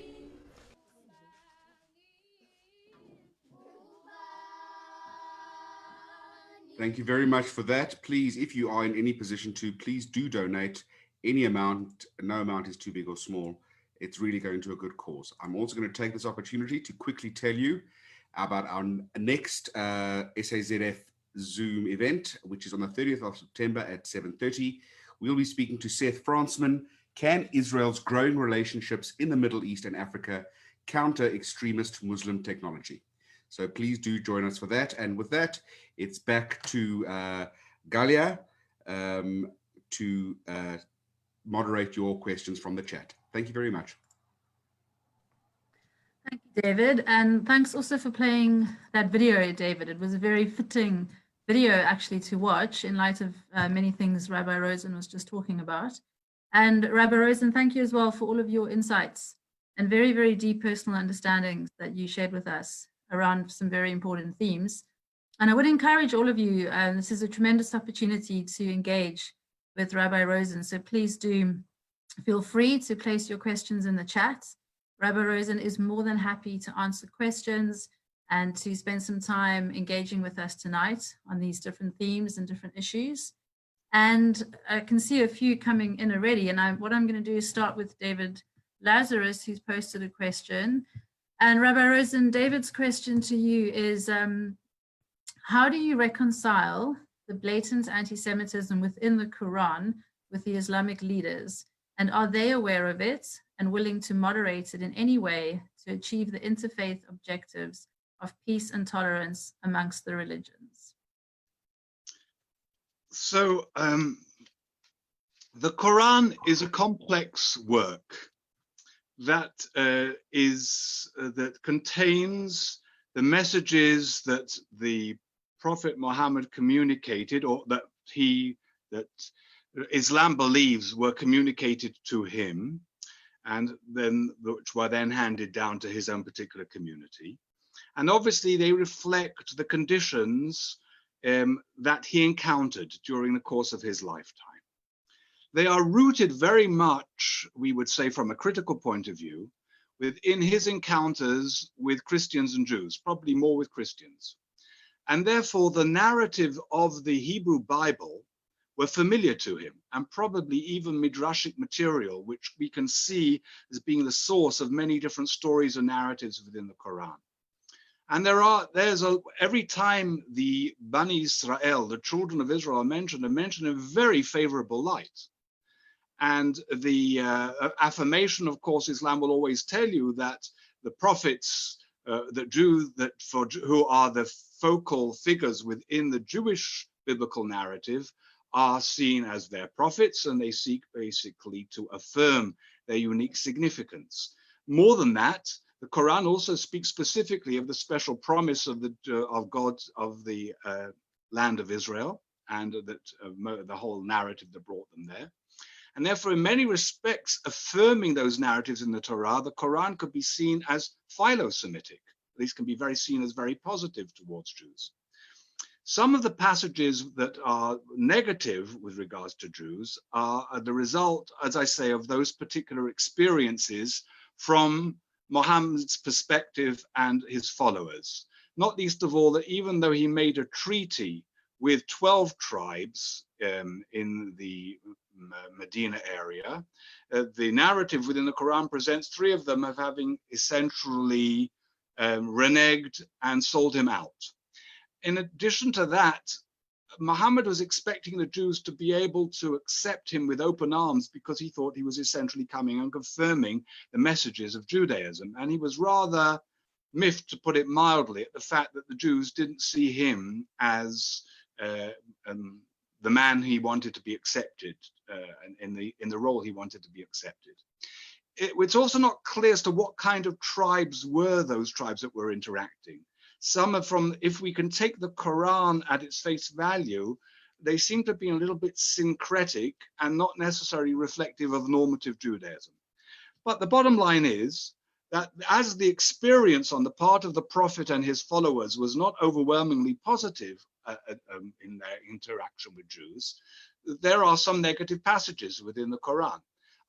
Thank you very much for that. Please, if you are in any position to, please do donate any amount. No amount is too big or small. It's really going to a good cause. I'm also going to take this opportunity to quickly tell you about our next SAZF Zoom event, which is on the 30th of September at 7:30. We'll be speaking to Seth Fransman. Can Israel's growing relationships in the Middle East and Africa counter extremist Muslim technology? So please do join us for that. And with that, it's back to Galia to moderate your questions from the chat. Thank you very much. Thank you, David. And thanks also for playing that video, David. It was a very fitting video actually to watch in light of many things Rabbi Rosen was just talking about. And Rabbi Rosen, thank you as well for all of your insights and very, very deep personal understandings that you shared with us around some very important themes. And I would encourage all of you, this is a tremendous opportunity to engage with Rabbi Rosen. So please do feel free to place your questions in the chat. Rabbi Rosen is more than happy to answer questions and to spend some time engaging with us tonight on these different themes and different issues. And I can see a few coming in already. And what I'm going to do is start with David Lazarus, who's posted a question. And Rabbi Rosen, David's question to you is, how do you reconcile the blatant anti-Semitism within the Quran with the Islamic leaders? And are they aware of it and willing to moderate it in any way to achieve the interfaith objectives of peace and tolerance amongst the religions? So the Quran is a complex work that that contains the messages that the Prophet Muhammad communicated, or that Islam believes were communicated to him, and then which were then handed down to his own particular community. And obviously they reflect the conditions that he encountered during the course of his lifetime. They are rooted very much, we would say, from a critical point of view, within his encounters with Christians and Jews, probably more with Christians. And therefore the narrative of the Hebrew Bible were familiar to him, and probably even midrashic material, which we can see as being the source of many different stories and narratives within the Quran. And every time the Bani Israel, the children of Israel, are mentioned in a very favorable light. And the affirmation, of course, Islam will always tell you that the prophets, who are the focal figures within the Jewish biblical narrative, are seen as their prophets, and they seek basically to affirm their unique significance. More than that, the Quran also speaks specifically of the special promise of God of the land of Israel, and that the whole narrative that brought them there. And therefore, in many respects, affirming those narratives in the Torah, the Quran could be seen as philo-Semitic. These can be seen as very positive towards Jews. Some of the passages that are negative with regards to Jews are the result, as I say, of those particular experiences from Muhammad's perspective and his followers. Not least of all, that even though he made a treaty with 12 tribes in the Medina area. The narrative within the Quran presents three of them of having essentially reneged and sold him out. In addition to that, Muhammad was expecting the Jews to be able to accept him with open arms because he thought he was essentially coming and confirming the messages of Judaism. And he was rather miffed, to put it mildly, at the fact that the Jews didn't see him as the man he wanted to be accepted, in the role he wanted to be accepted. It's also not clear as to what kind of tribes were those tribes that were interacting. Some are from, if we can take the Quran at its face value, they seem to be a little bit syncretic and not necessarily reflective of normative Judaism. But the bottom line is that as the experience on the part of the Prophet and his followers was not overwhelmingly positive in their interaction with Jews, there are some negative passages within the Quran.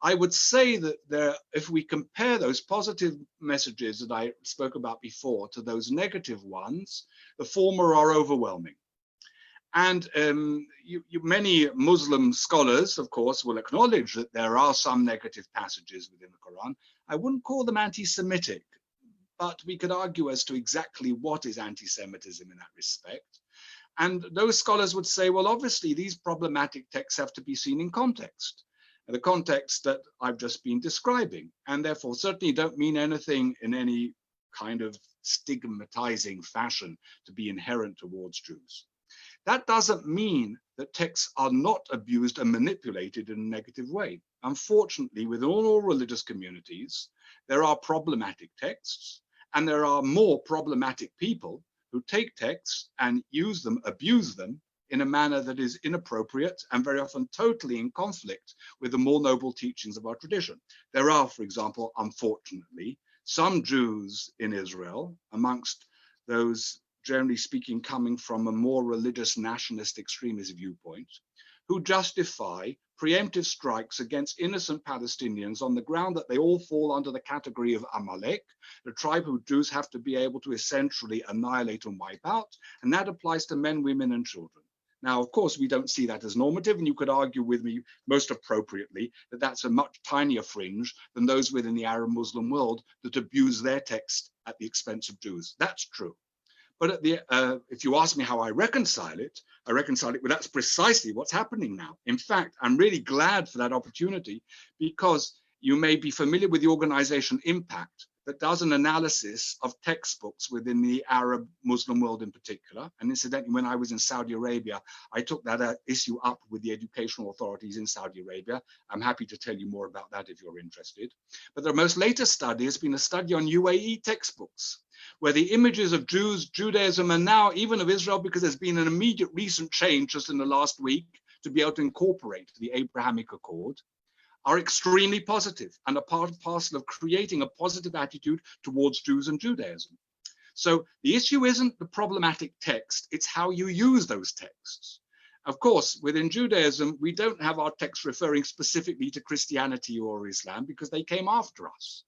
I would say that if we compare those positive messages that I spoke about before to those negative ones, the former are overwhelming. And many Muslim scholars, of course, will acknowledge that there are some negative passages within the Quran. I wouldn't call them anti-Semitic, but we could argue as to exactly what is anti-Semitism in that respect. And those scholars would say, well, obviously, these problematic texts have to be seen in context, the context that I've just been describing, and therefore certainly don't mean anything in any kind of stigmatizing fashion to be inherent towards Jews. That doesn't mean that texts are not abused and manipulated in a negative way. Unfortunately, within all religious communities, there are problematic texts, and there are more problematic people who take texts and use them, abuse them, in a manner that is inappropriate and very often totally in conflict with the more noble teachings of our tradition. There are, for example, unfortunately, some Jews in Israel, amongst those generally speaking coming from a more religious nationalist extremist viewpoint, who justify preemptive strikes against innocent Palestinians on the ground that they all fall under the category of Amalek, the tribe who Jews have to be able to essentially annihilate and wipe out, and that applies to men, women, and children. Now, of course, we don't see that as normative, and you could argue with me most appropriately that that's a much tinier fringe than those within the Arab Muslim world that abuse their text at the expense of Jews. That's true. But if you ask me how I reconcile it, well, that's precisely what's happening now. In fact, I'm really glad for that opportunity, because you may be familiar with the organization Impact, that does an analysis of textbooks within the Arab Muslim world in particular. And incidentally, when I was in Saudi Arabia, I took that issue up with the educational authorities in Saudi Arabia. I'm happy to tell you more about that if you're interested. But the most latest study has been a study on UAE textbooks, where the images of Jews, Judaism, and now even of Israel, because there's been an immediate recent change just in the last week to be able to incorporate the Abrahamic Accord, are extremely positive and a part and parcel of creating a positive attitude towards Jews and Judaism. So the issue isn't the problematic text, it's how you use those texts. Of course, within Judaism, we don't have our texts referring specifically to Christianity or Islam because they came after us.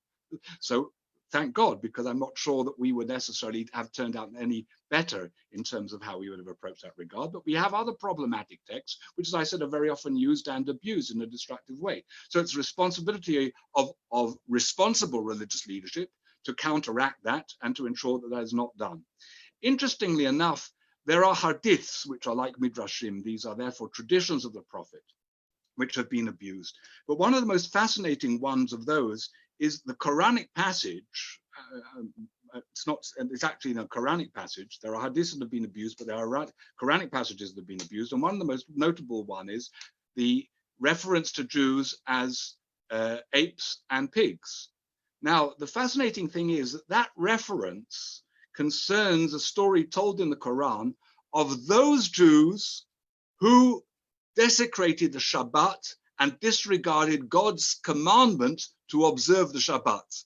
So thank God, because I'm not sure that we would necessarily have turned out any better in terms of how we would have approached that regard. But we have other problematic texts, which, as I said, are very often used and abused in a destructive way. So it's the responsibility of responsible religious leadership to counteract that and to ensure that that is not done. Interestingly enough, there are hadiths, which are like midrashim. These are therefore traditions of the Prophet, which have been abused. But one of the most fascinating ones of those is the Quranic passage. It's actually a Quranic passage. There are hadiths that have been abused, but there are Quranic passages that have been abused. And one of the most notable one is the reference to Jews as apes and pigs. Now, the fascinating thing is that that reference concerns a story told in the Quran of those Jews who desecrated the Shabbat and disregarded God's commandment to observe the Shabbat.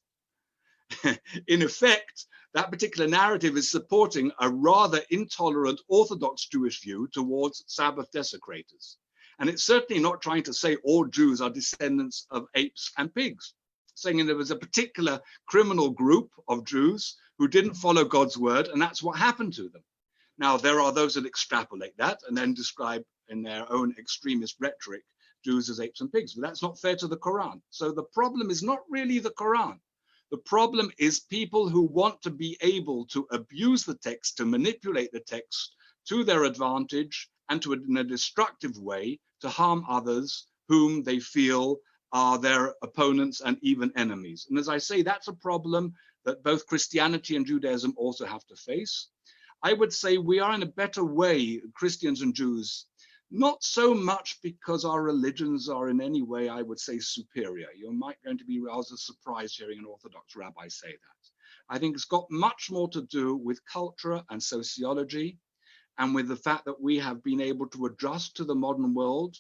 In effect, that particular narrative is supporting a rather intolerant Orthodox Jewish view towards Sabbath desecrators. And it's certainly not trying to say all Jews are descendants of apes and pigs, saying there was a particular criminal group of Jews who didn't follow God's word, and that's what happened to them. Now, there are those that extrapolate that and then describe in their own extremist rhetoric Jews as apes and pigs. But that's not fair to the Quran. So the problem is not really the Quran. The problem is people who want to be able to abuse the text, to manipulate the text to their advantage and to in a destructive way to harm others whom they feel are their opponents and even enemies. And as I say, that's a problem that both Christianity and Judaism also have to face. I would say we are in a better way, Christians and Jews, not so much because our religions are in any way, I would say, superior. You're going to be rather surprised hearing an Orthodox rabbi say that. I think it's got much more to do with culture and sociology, and with the fact that we have been able to adjust to the modern world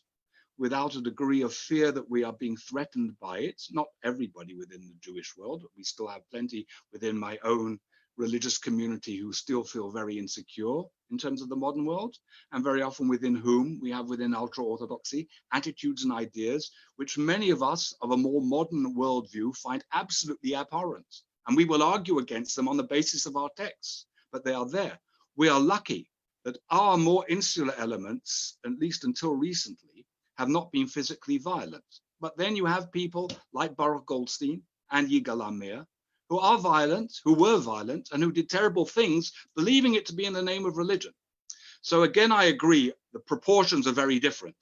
without a degree of fear that we are being threatened by it. Not everybody within the Jewish world, but we still have plenty within my own religious community who still feel very insecure in terms of the modern world, and very often within whom we have within ultra-Orthodoxy attitudes and ideas which many of us of a more modern worldview find absolutely abhorrent. And we will argue against them on the basis of our texts, but they are there. We are lucky that our more insular elements, at least until recently, have not been physically violent. But then you have people like Baruch Goldstein and Yigal Amir, who are violent, who were violent, and who did terrible things, believing it to be in the name of religion. So again, I agree, the proportions are very different.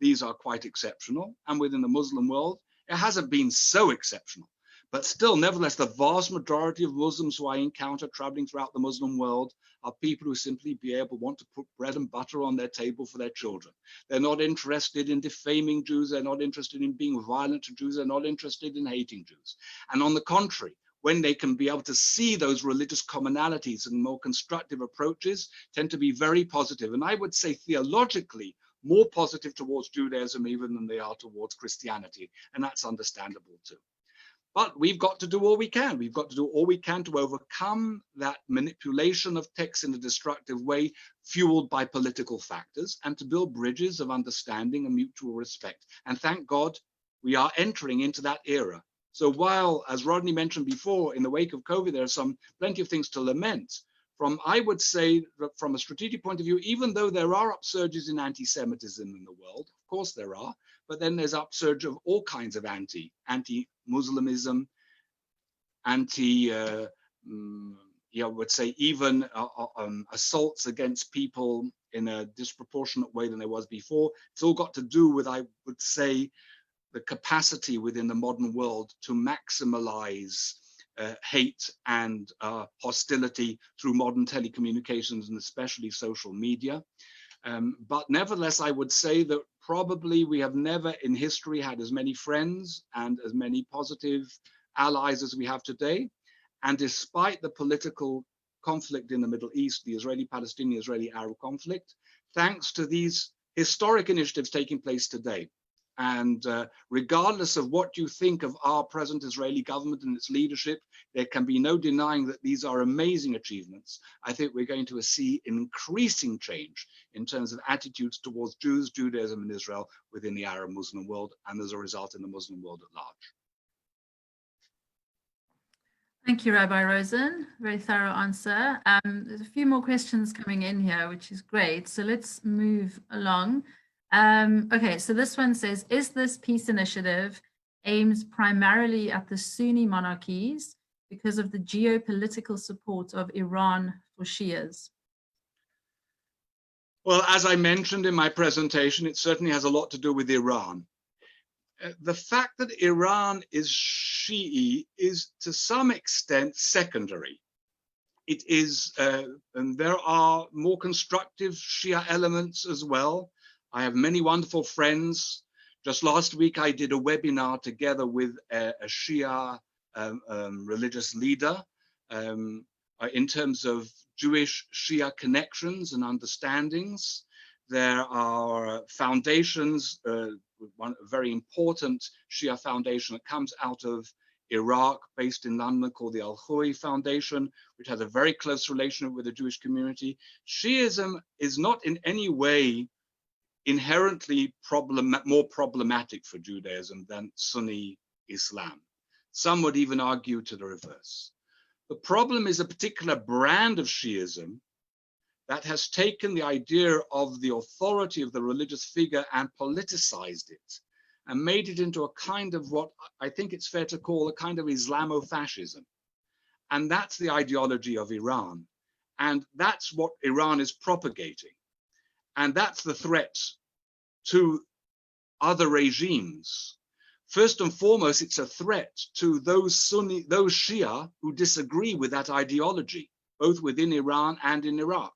These are quite exceptional, and within the Muslim world, it hasn't been so exceptional. But still, nevertheless, the vast majority of Muslims who I encounter traveling throughout the Muslim world are people who simply want to put bread and butter on their table for their children. They're not interested in defaming Jews. They're not interested in being violent to Jews. They're not interested in hating Jews. And on the contrary, when they can be able to see those religious commonalities and more constructive approaches, tend to be very positive. And I would say theologically, more positive towards Judaism even than they are towards Christianity. And that's understandable too. But we've got to do all we can. We've got to do all we can to overcome that manipulation of text in a destructive way, fueled by political factors, and to build bridges of understanding and mutual respect. And thank God we are entering into that era. So while, as Rodney mentioned before, in the wake of COVID, there are plenty of things to lament. I would say that from a strategic point of view, even though there are upsurges in anti-Semitism in the world, of course there are, but then there's upsurge of all kinds of anti-Muslimism, I would say even assaults against people in a disproportionate way than there was before. It's all got to do with, I would say, the capacity within the modern world to maximize hate and hostility through modern telecommunications and especially social media. But nevertheless, I would say that probably we have never in history had as many friends and as many positive allies as we have today. And despite the political conflict in the Middle East, the Israeli-Palestinian, Israeli-Arab conflict, thanks to these historic initiatives taking place today, and regardless of what you think of our present Israeli government and its leadership, there can be no denying that these are amazing achievements. I think we're going to see an increasing change in terms of attitudes towards Jews, Judaism, and Israel within the Arab Muslim world, and as a result in the Muslim world at large. Thank you, Rabbi Rosen. Very thorough answer. There's a few more questions coming in here, which is great. So let's move along. Okay, so this one says, is this peace initiative aimed primarily at the Sunni monarchies because of the geopolitical support of Iran for Shias? Well, as I mentioned in my presentation, it certainly has a lot to do with Iran. The fact that Iran is Shi'i is to some extent secondary. It is, and there are more constructive Shia elements as well. I have many wonderful friends. Just last week, I did a webinar together with a Shia religious leader in terms of Jewish Shia connections and understandings. There are foundations, one very important Shia foundation that comes out of Iraq, based in London, called the Al-Khoury Foundation, which has a very close relationship with the Jewish community. Shiism is not in any way inherently more problematic for Judaism than Sunni Islam. Some would even argue to the reverse. The problem is a particular brand of Shiism that has taken the idea of the authority of the religious figure and politicized it and made it into a kind of what I think it's fair to call a kind of Islamofascism. And that's the ideology of Iran. And that's what Iran is propagating. And that's the threat to other regimes. First and foremost, it's a threat to those Sunni, those Shia who disagree with that ideology, both within Iran and in Iraq.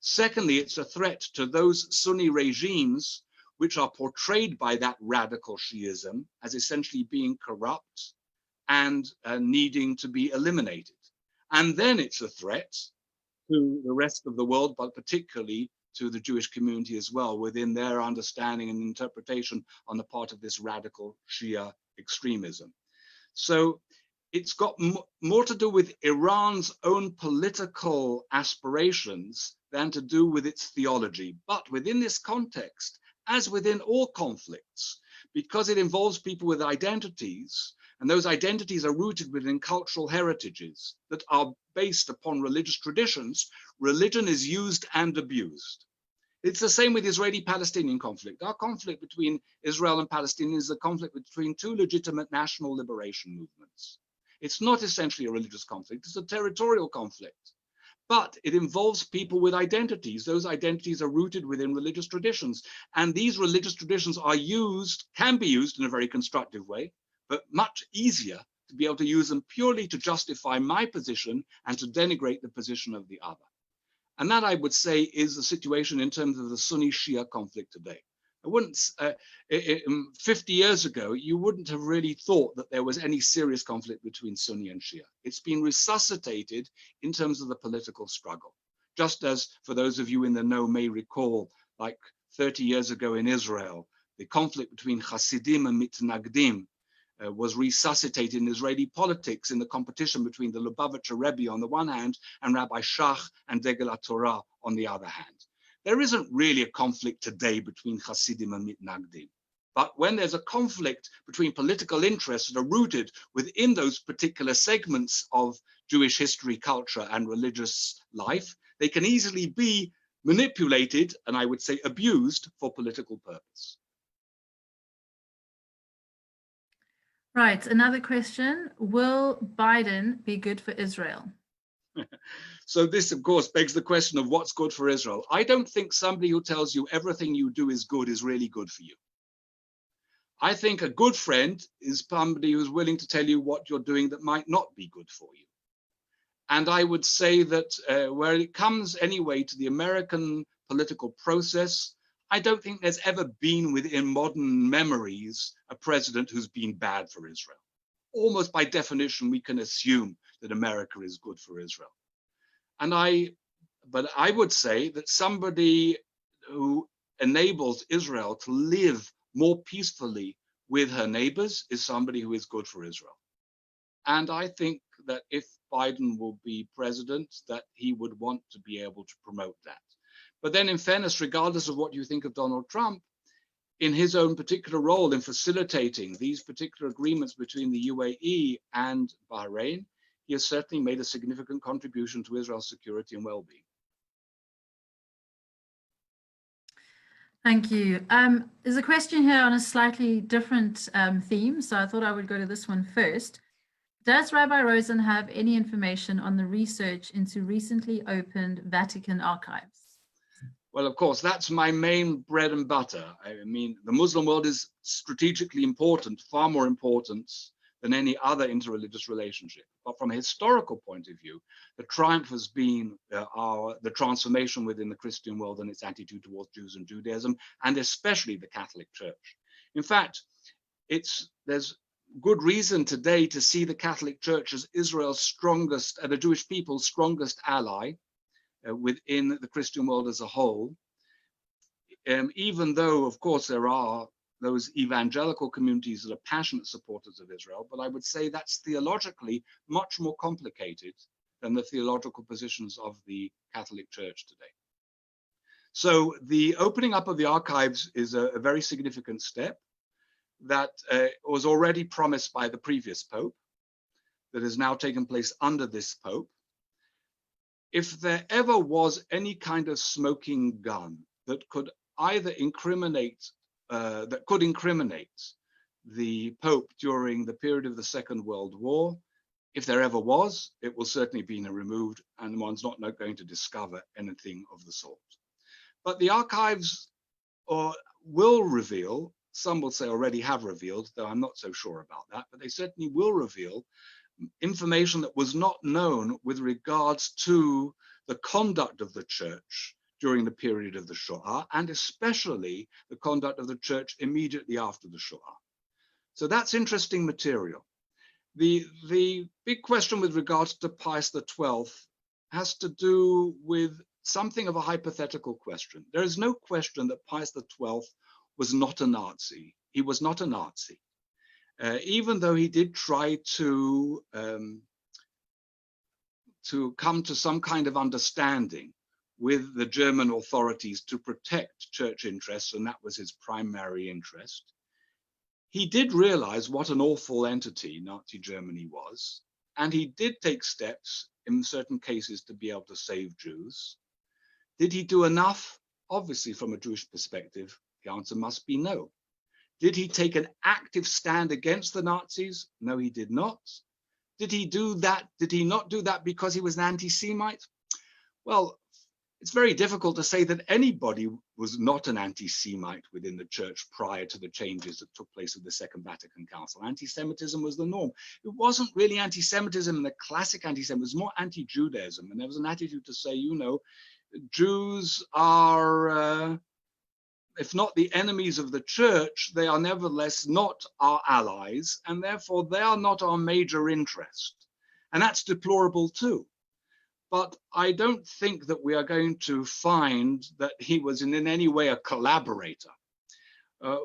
Secondly, it's a threat to those Sunni regimes which are portrayed by that radical Shiism as essentially being corrupt and needing to be eliminated. And then it's a threat to the rest of the world, but particularly to the Jewish community as well, within their understanding and interpretation on the part of this radical Shia extremism. So it's got more to do with Iran's own political aspirations than to do with its theology. But within this context, as within all conflicts, because it involves people with identities, and those identities are rooted within cultural heritages that are based upon religious traditions, religion is used and abused. It's the same with the Israeli-Palestinian conflict. Our conflict between Israel and Palestine is a conflict between two legitimate national liberation movements. It's not essentially a religious conflict, it's a territorial conflict. But it involves people with identities. Those identities are rooted within religious traditions. And these religious traditions are used, can be used in a very constructive way, but much easier to be able to use them purely to justify my position and to denigrate the position of the other. And that, I would say, is the situation in terms of the Sunni-Shia conflict today. I wouldn't, 50 years ago, you wouldn't have really thought that there was any serious conflict between Sunni and Shia. It's been resuscitated in terms of the political struggle. Just as, for those of you in the know may recall, like 30 years ago in Israel, the conflict between Hasidim and Mitnagdim was resuscitated in Israeli politics in the competition between the Lubavitcher Rebbe on the one hand and Rabbi Shach and Degel HaTorah on the other hand. There isn't really a conflict today between Hasidim and Mitnagdim. But when there's a conflict between political interests that are rooted within those particular segments of Jewish history, culture, and religious life, they can easily be manipulated, and I would say abused, for political purpose. Right, another question. Will Biden be good for Israel? So this, of course, begs the question of what's good for Israel. I don't think somebody who tells you everything you do is good is really good for you. I think a good friend is somebody who's willing to tell you what you're doing that might not be good for you. And I would say that where it comes anyway to the American political process, I don't think there's ever been within modern memories a president who's been bad for Israel. Almost by definition, we can assume that America is good for Israel. But I would say that somebody who enables Israel to live more peacefully with her neighbors is somebody who is good for Israel. And I think that if Biden will be president, that he would want to be able to promote that. But then in fairness, regardless of what you think of Donald Trump, in his own particular role in facilitating these particular agreements between the UAE and Bahrain, he has certainly made a significant contribution to Israel's security and well-being. Thank you. There's a question here on a slightly different theme, so I thought I would go to this one first. Does Rabbi Rosen have any information on the research into recently opened Vatican archives? Well, of course, that's my main bread and butter. I mean, the Muslim world is strategically important, far more important than any other interreligious relationship. But from a historical point of view, the triumph has been the transformation within the Christian world and its attitude towards Jews and Judaism, and especially the Catholic Church. In fact, there's good reason today to see the Catholic Church as Israel's strongest, the Jewish people's strongest ally within the Christian world as a whole. Even though, of course, there are those evangelical communities that are passionate supporters of Israel, but I would say that's theologically much more complicated than the theological positions of the Catholic Church today. So the opening up of the archives is a very significant step that was already promised by the previous Pope, that has now taken place under this Pope. if there ever was any kind of smoking gun that could either incriminate the Pope during the period of the Second World War, if there ever was, it will certainly be removed, and one's not going to discover anything of the sort. But the archives will reveal, some will say already have revealed, though I'm not so sure about that, but they certainly will reveal information that was not known with regards to the conduct of the church during the period of the Shoah, and especially the conduct of the church immediately after the Shoah. So that's interesting material. The big question with regards to Pius XII has to do with something of a hypothetical question. There is no question that Pius XII was not a Nazi. He was not a Nazi. Even though he did try to come to some kind of understanding with the German authorities to protect church interests, and that was his primary interest. He did realize what an awful entity Nazi Germany was, and he did take steps in certain cases to be able to save Jews. Did he do enough? Obviously, from a Jewish perspective, the answer must be no. Did he take an active stand against the Nazis? No, he did not. Did he do that? Did he not do that because he was an anti-Semite? Well, it's very difficult to say that anybody was not an anti-Semite within the church prior to the changes that took place at the Second Vatican Council. Anti-Semitism was the norm. It wasn't really anti-Semitism in the classic anti-Semitism, it was more anti-Judaism. And there was an attitude to say, you know, Jews are, if not the enemies of the church, they are nevertheless not our allies, and therefore they are not our major interest. And that's deplorable too. But I don't think that we are going to find that he was in any way a collaborator.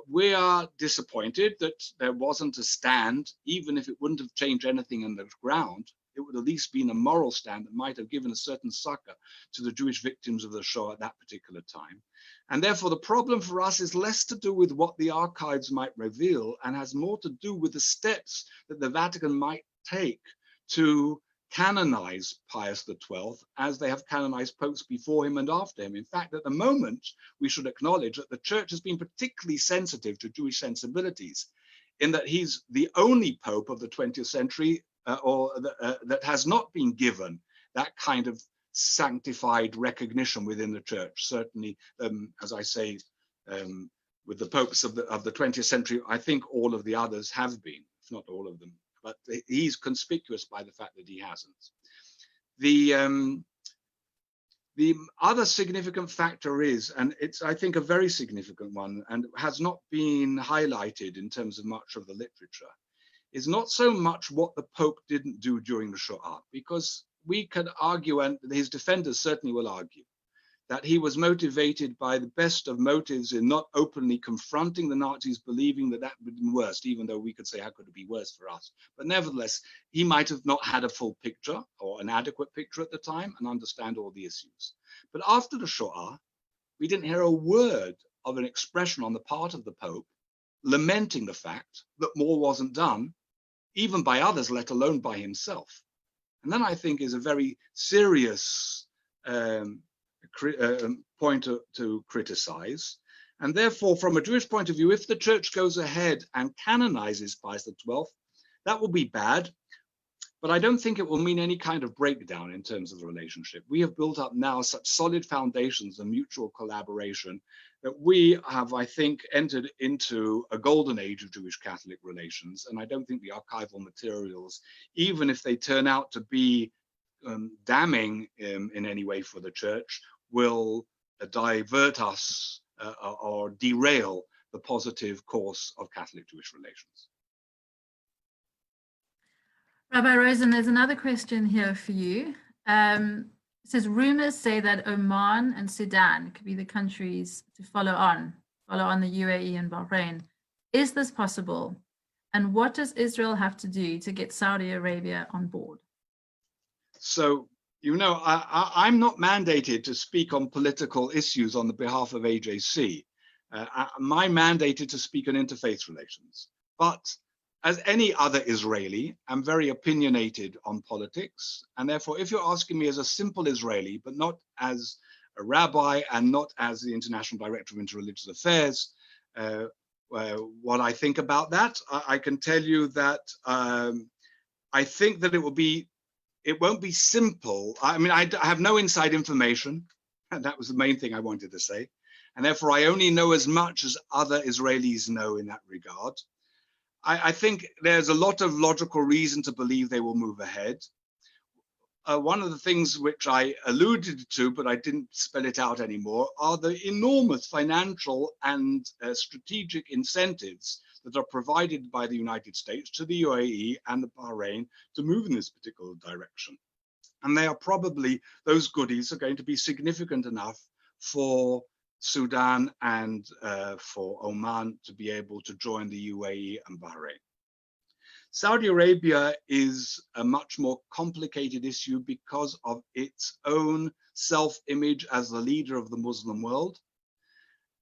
We are disappointed that there wasn't a stand, even if it wouldn't have changed anything in the ground. It would at least been a moral stand that might have given a certain succor to the Jewish victims of the Shoah at that particular time. And therefore, the problem for us is less to do with what the archives might reveal and has more to do with the steps that the Vatican might take to canonize Pius XII, as they have canonized popes before him and after him. In fact, at the moment, we should acknowledge that the church has been particularly sensitive to Jewish sensibilities, in that he's the only pope of the 20th century that has not been given that kind of sanctified recognition within the church. Certainly, as I say, with the popes of the 20th century, I think all of the others have been, if not all of them. But he's conspicuous by the fact that he hasn't. The other significant factor is, and it's, I think, a very significant one, and has not been highlighted in terms of much of the literature, is not so much what the Pope didn't do during the Shoah, because we could argue, and his defenders certainly will argue, that he was motivated by the best of motives in not openly confronting the Nazis, believing that that would be worse, even though we could say, how could it be worse for us? But nevertheless, he might have not had a full picture or an adequate picture at the time and understand all the issues. But after the Shoah, we didn't hear a word of an expression on the part of the Pope lamenting the fact that more wasn't done, even by others, let alone by himself. And that, I think, is a very serious point to criticize. And therefore, from a Jewish point of view, if the church goes ahead and canonizes Pius XII, that will be bad. But I don't think it will mean any kind of breakdown in terms of the relationship. We have built up now such solid foundations of mutual collaboration that we have, I think, entered into a golden age of Jewish Catholic relations. And I don't think the archival materials, even if they turn out to be damning in any way for the church, will divert us or derail the positive course of Catholic-Jewish relations. Rabbi Rosen, there's another question here for you. It says, rumors say that Oman and Sudan could be the countries to follow on the UAE and Bahrain. Is this possible? And what does Israel have to do to get Saudi Arabia on board? So, you know, I'm not mandated to speak on political issues on the behalf of AJC. My mandate is to speak on interfaith relations. But as any other Israeli, am very opinionated on politics. And therefore, if you're asking me as a simple Israeli, but not as a rabbi and not as the International Director of Interreligious Affairs, what I think about that, I can tell you that I think that it won't be simple. I mean, I have no inside information, and that was the main thing I wanted to say. And therefore, I only know as much as other Israelis know in that regard. I think there's a lot of logical reason to believe they will move ahead. One of the things which I alluded to, but I didn't spell it out anymore, are the enormous financial and strategic incentives that are provided by the United States to the UAE and the Bahrain to move in this particular direction. And they are probably, those goodies are going to be significant enough for Sudan and for Oman to be able to join the UAE and Bahrain. Saudi Arabia is a much more complicated issue because of its own self-image as the leader of the Muslim world,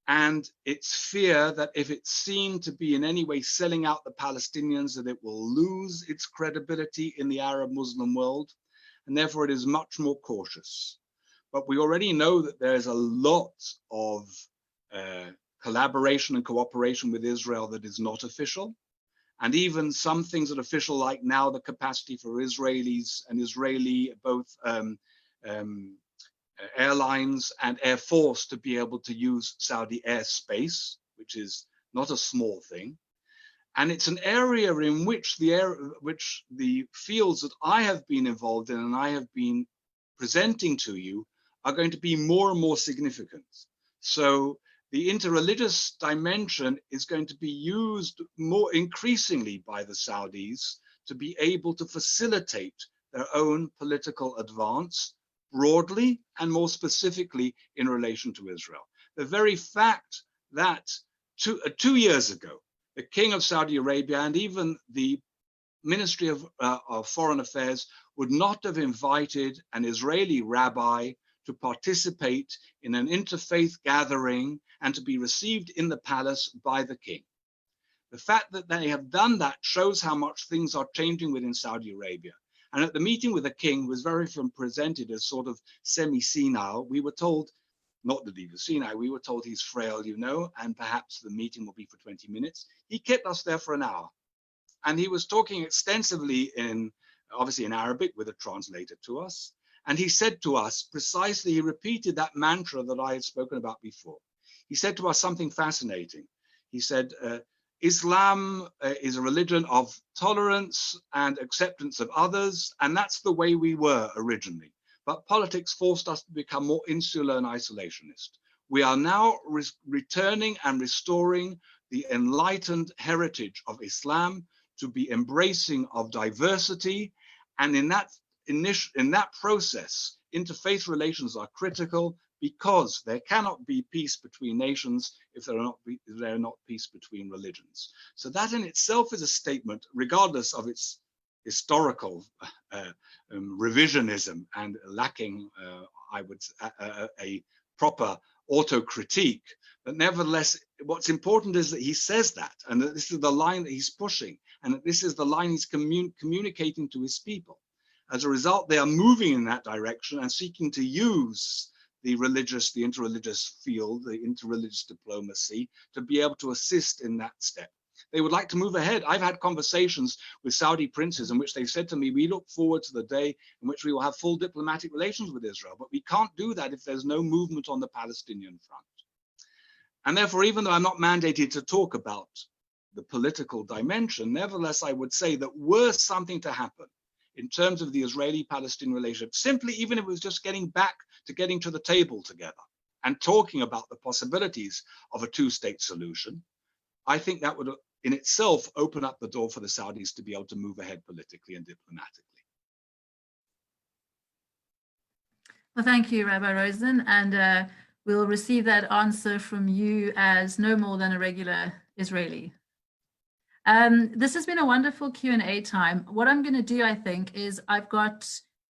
and its fear that if it's seen to be in any way selling out the Palestinians, that it will lose its credibility in the Arab Muslim world, and therefore it is much more cautious. But we already know that there is a lot of collaboration and cooperation with Israel that is not official. And even some things that are official, like now the capacity for Israelis and Israeli both airlines and Air Force to be able to use Saudi airspace, which is not a small thing. And it's an area in which the fields that I have been involved in and I have been presenting to you are going to be more and more significant. So the interreligious dimension is going to be used more increasingly by the Saudis to be able to facilitate their own political advance broadly and more specifically in relation to Israel. The very fact that 2 years ago, the King of Saudi Arabia and even the Ministry of Foreign Affairs would not have invited an Israeli rabbi to participate in an interfaith gathering and to be received in the palace by the king. The fact that they have done that shows how much things are changing within Saudi Arabia. And at the meeting with the king, who was very often presented as sort of semi-senile, we were told, not that he was senile, we were told he's frail, you know, and perhaps the meeting will be for 20 minutes. He kept us there for an hour. And he was talking extensively obviously in Arabic with a translator to us. And he said to us precisely, he repeated that mantra that I had spoken about before. He said to us something fascinating. He said, Islam is a religion of tolerance and acceptance of others, and that's the way we were originally. But politics forced us to become more insular and isolationist. We are now returning and restoring the enlightened heritage of Islam to be embracing of diversity, and in that process, interfaith relations are critical because there cannot be peace between nations if there are not peace between religions. So that in itself is a statement, regardless of its historical revisionism and lacking, a proper auto-critique. But nevertheless, what's important is that he says that, and that this is the line that he's pushing, and that this is the line he's communicating to his people. As a result, they are moving in that direction and seeking to use the interreligious field, the interreligious diplomacy, to be able to assist in that step. They would like to move ahead. I've had conversations with Saudi princes in which they've said to me, we look forward to the day in which we will have full diplomatic relations with Israel, but we can't do that if there's no movement on the Palestinian front. And therefore, even though I'm not mandated to talk about the political dimension, nevertheless, I would say that were something to happen in terms of the Israeli-Palestinian relationship, simply even if it was just getting back to getting to the table together and talking about the possibilities of a two-state solution, I think that would in itself open up the door for the Saudis to be able to move ahead politically and diplomatically. Well, thank you, Rabbi Rosen, and we'll receive that answer from you as no more than a regular Israeli. This has been a wonderful Q&A time. What I'm going to do, I think, is I've got,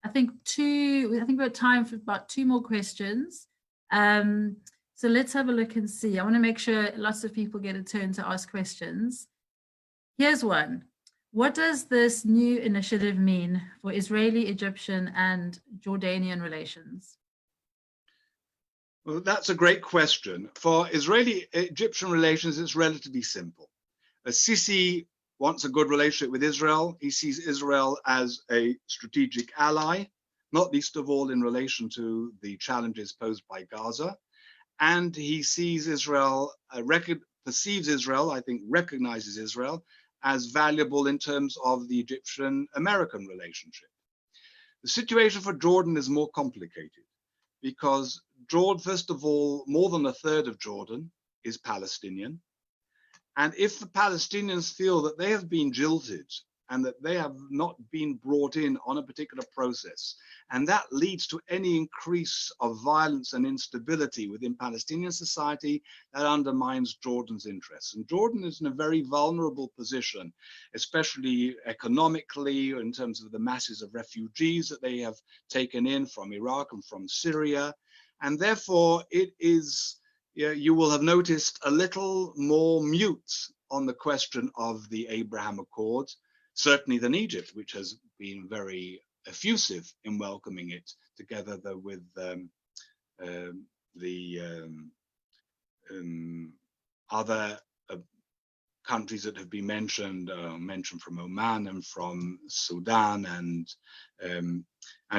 I think we've got time for about 2 more questions. So let's have a look and see. I want to make sure lots of people get a turn to ask questions. Here's one. What does this new initiative mean for Israeli, Egyptian, and Jordanian relations? Well, that's a great question. For Israeli-Egyptian relations, it's relatively simple. Sisi wants a good relationship with Israel. He sees Israel as a strategic ally, not least of all in relation to the challenges posed by Gaza. And he sees Israel, perceives Israel, I think recognizes Israel as valuable in terms of the Egyptian-American relationship. The situation for Jordan is more complicated because Jordan, first of all, more than a third of Jordan is Palestinian. And if the Palestinians feel that they have been jilted and that they have not been brought in on a particular process, and that leads to any increase of violence and instability within Palestinian society, that undermines Jordan's interests. And Jordan is in a very vulnerable position, especially economically, in terms of the masses of refugees that they have taken in from Iraq and from Syria. And therefore, it is, you will have noticed, a little more mute on the question of the Abraham Accords, certainly than Egypt, which has been very effusive in welcoming it, together with other countries that have been mentioned from Oman and from Sudan, and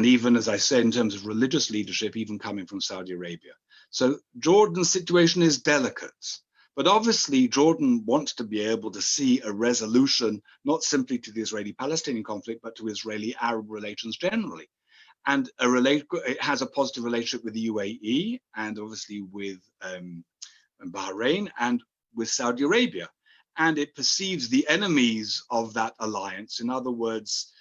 even, as I said, in terms of religious leadership, even coming from Saudi Arabia. So Jordan's situation is delicate. But obviously, Jordan wants to be able to see a resolution, not simply to the Israeli-Palestinian conflict, but to Israeli-Arab relations generally. And it has a positive relationship with the UAE, and obviously with Bahrain, and with Saudi Arabia. And it perceives the enemies of that alliance, in other words,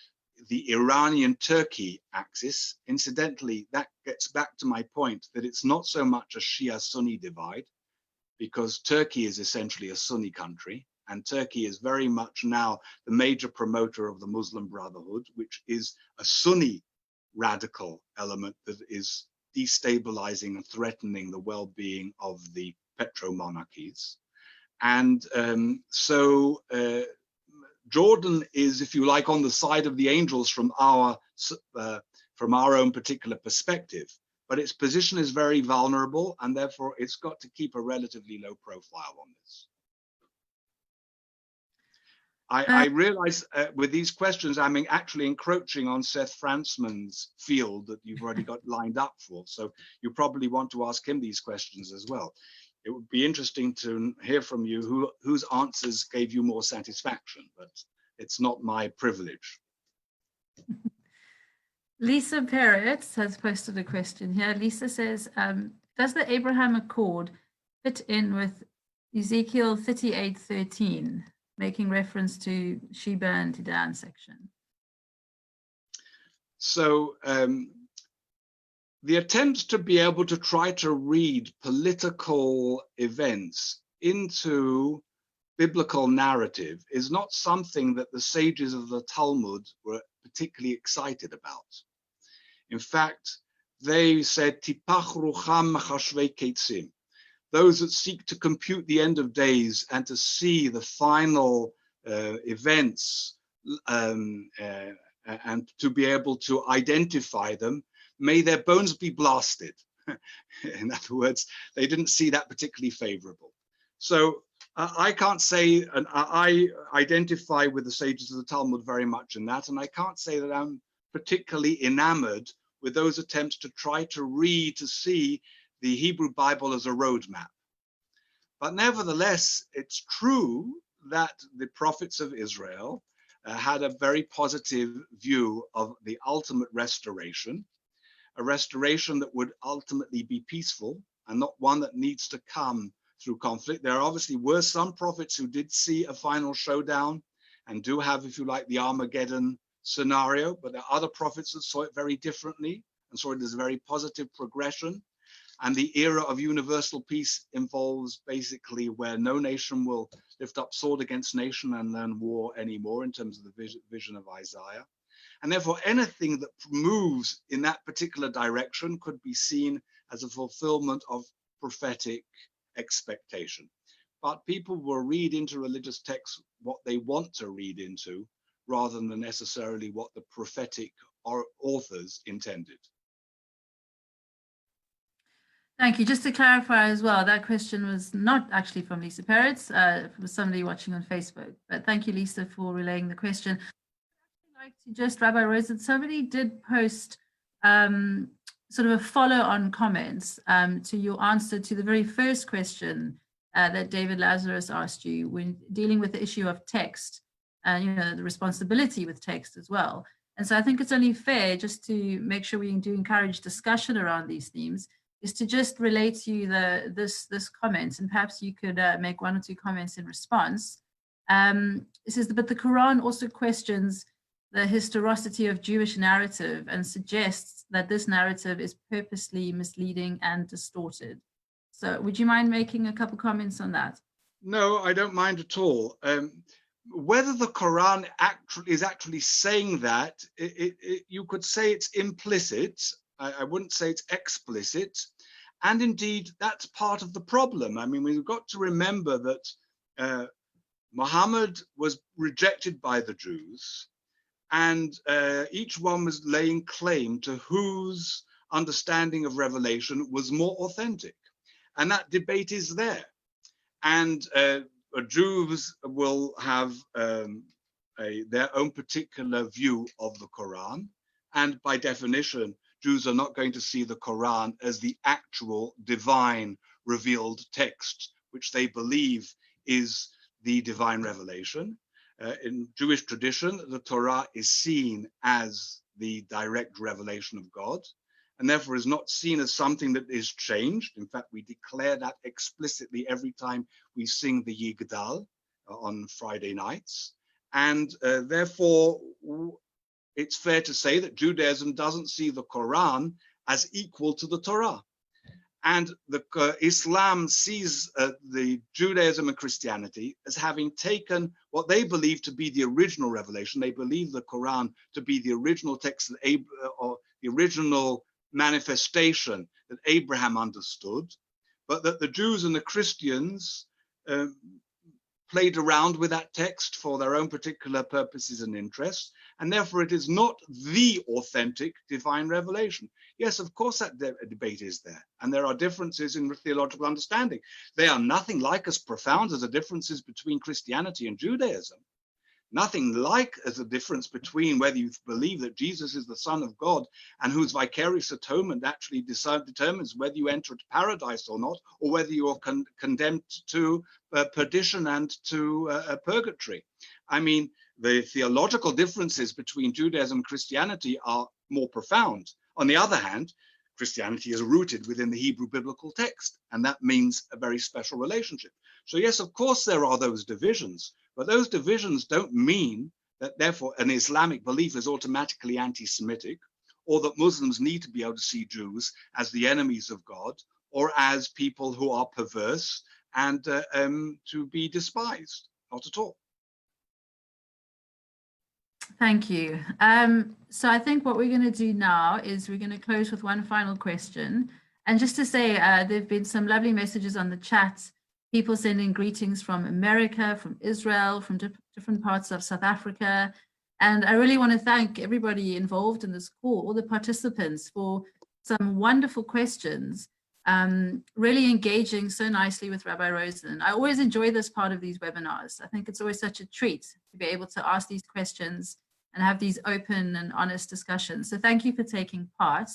the Iranian-Turkey axis. Incidentally, that gets back to my point that it's not so much a Shia-Sunni divide, because Turkey is essentially a Sunni country, and Turkey is very much now the major promoter of the Muslim Brotherhood, which is a Sunni radical element that is destabilizing and threatening the well-being of the petromonarchies. And so Jordan is, if you like, on the side of the angels from our own particular perspective. But its position is very vulnerable, and therefore it's got to keep a relatively low profile on this. I realize with these questions, I'm actually encroaching on Seth Fransman's field that you've already got lined up for. So you probably want to ask him these questions as well. It would be interesting to hear from you whose answers gave you more satisfaction, but it's not my privilege. Lisa Peretz has posted a question here. Lisa says, does the Abraham Accord fit in with Ezekiel 38:13, making reference to Sheba and Dedan section? So the attempt to be able to try to read political events into biblical narrative is not something that the sages of the Talmud were particularly excited about. In fact, they said, Tipach rucham machashvei ketzim, those that seek to compute the end of days and to see the final events and to be able to identify them, may their bones be blasted. In other words, they didn't see that particularly favorable. So I can't say, and I identify with the sages of the Talmud very much in that, and I can't say that I'm particularly enamored with those attempts to try to read, to see the Hebrew Bible as a roadmap. But nevertheless, it's true that the prophets of Israel had a very positive view of the ultimate restoration, a restoration that would ultimately be peaceful and not one that needs to come through conflict. There obviously were some prophets who did see a final showdown and do have, if you like, the Armageddon scenario, but there are other prophets that saw it very differently and saw it as a very positive progression. And the era of universal peace involves basically where no nation will lift up sword against nation and learn war anymore, in terms of the vision of Isaiah. And therefore, anything that moves in that particular direction could be seen as a fulfillment of prophetic expectation. But people will read into religious texts what they want to read into, rather than necessarily what the prophetic authors intended. Thank you. Just to clarify as well, that question was not actually from Lisa Peretz, it was somebody watching on Facebook. But thank you, Lisa, for relaying the question. I'd like to just, Rabbi Rosen, somebody did post sort of a follow-on comments to your answer to the very first question that David Lazarus asked you when dealing with the issue of text and, you know, the responsibility with text as well. And so I think it's only fair, just to make sure we do encourage discussion around these themes, is to just relate to you this comment, and perhaps you could make one or two comments in response. It says, but the Quran also questions the historicity of Jewish narrative and suggests that this narrative is purposely misleading and distorted. So would you mind making a couple comments on that? No, I don't mind at all. Whether the Quran is actually saying that, you could say it's implicit. I wouldn't say it's explicit. And indeed, that's part of the problem. I mean, we've got to remember that Muhammad was rejected by the Jews, and each one was laying claim to whose understanding of revelation was more authentic. And that debate is there. And Jews will have their own particular view of the Quran. And by definition, Jews are not going to see the Quran as the actual divine revealed text, which they believe is the divine revelation. In Jewish tradition, the Torah is seen as the direct revelation of God, and therefore is not seen as something that is changed. In fact, we declare that explicitly every time we sing the Yigdal on Friday nights. And therefore, it's fair to say that Judaism doesn't see the Quran as equal to the Torah. And Islam sees the Judaism and Christianity as having taken what they believe to be the original revelation. They believe the Quran to be the original text, or the original manifestation that Abraham understood, but that the Jews and the Christians played around with that text for their own particular purposes and interests, and therefore it is not the authentic divine revelation. Yes, of course that debate is there, and there are differences in theological understanding. They are nothing like as profound as the differences between Christianity and Judaism. Nothing like as a difference between whether you believe that Jesus is the Son of God and whose vicarious atonement actually determines whether you enter paradise or not, or whether you are condemned to perdition and to purgatory. I mean, the theological differences between Judaism and Christianity are more profound. On the other hand, Christianity is rooted within the Hebrew biblical text, and that means a very special relationship. So yes, of course, there are those divisions, but those divisions don't mean that therefore an Islamic belief is automatically anti-Semitic, or that Muslims need to be able to see Jews as the enemies of God, or as people who are perverse and to be despised. Not at all. Thank you. So I think what we're going to do now is we're going to close with one final question. And just to say, there have been some lovely messages on the chat, people sending greetings from America, from Israel, from different parts of South Africa. And I really want to thank everybody involved in this call, all the participants, for some wonderful questions, really engaging so nicely with Rabbi Rosen. I always enjoy this part of these webinars. I think it's always such a treat to be able to ask these questions and have these open and honest discussions. So thank you for taking part.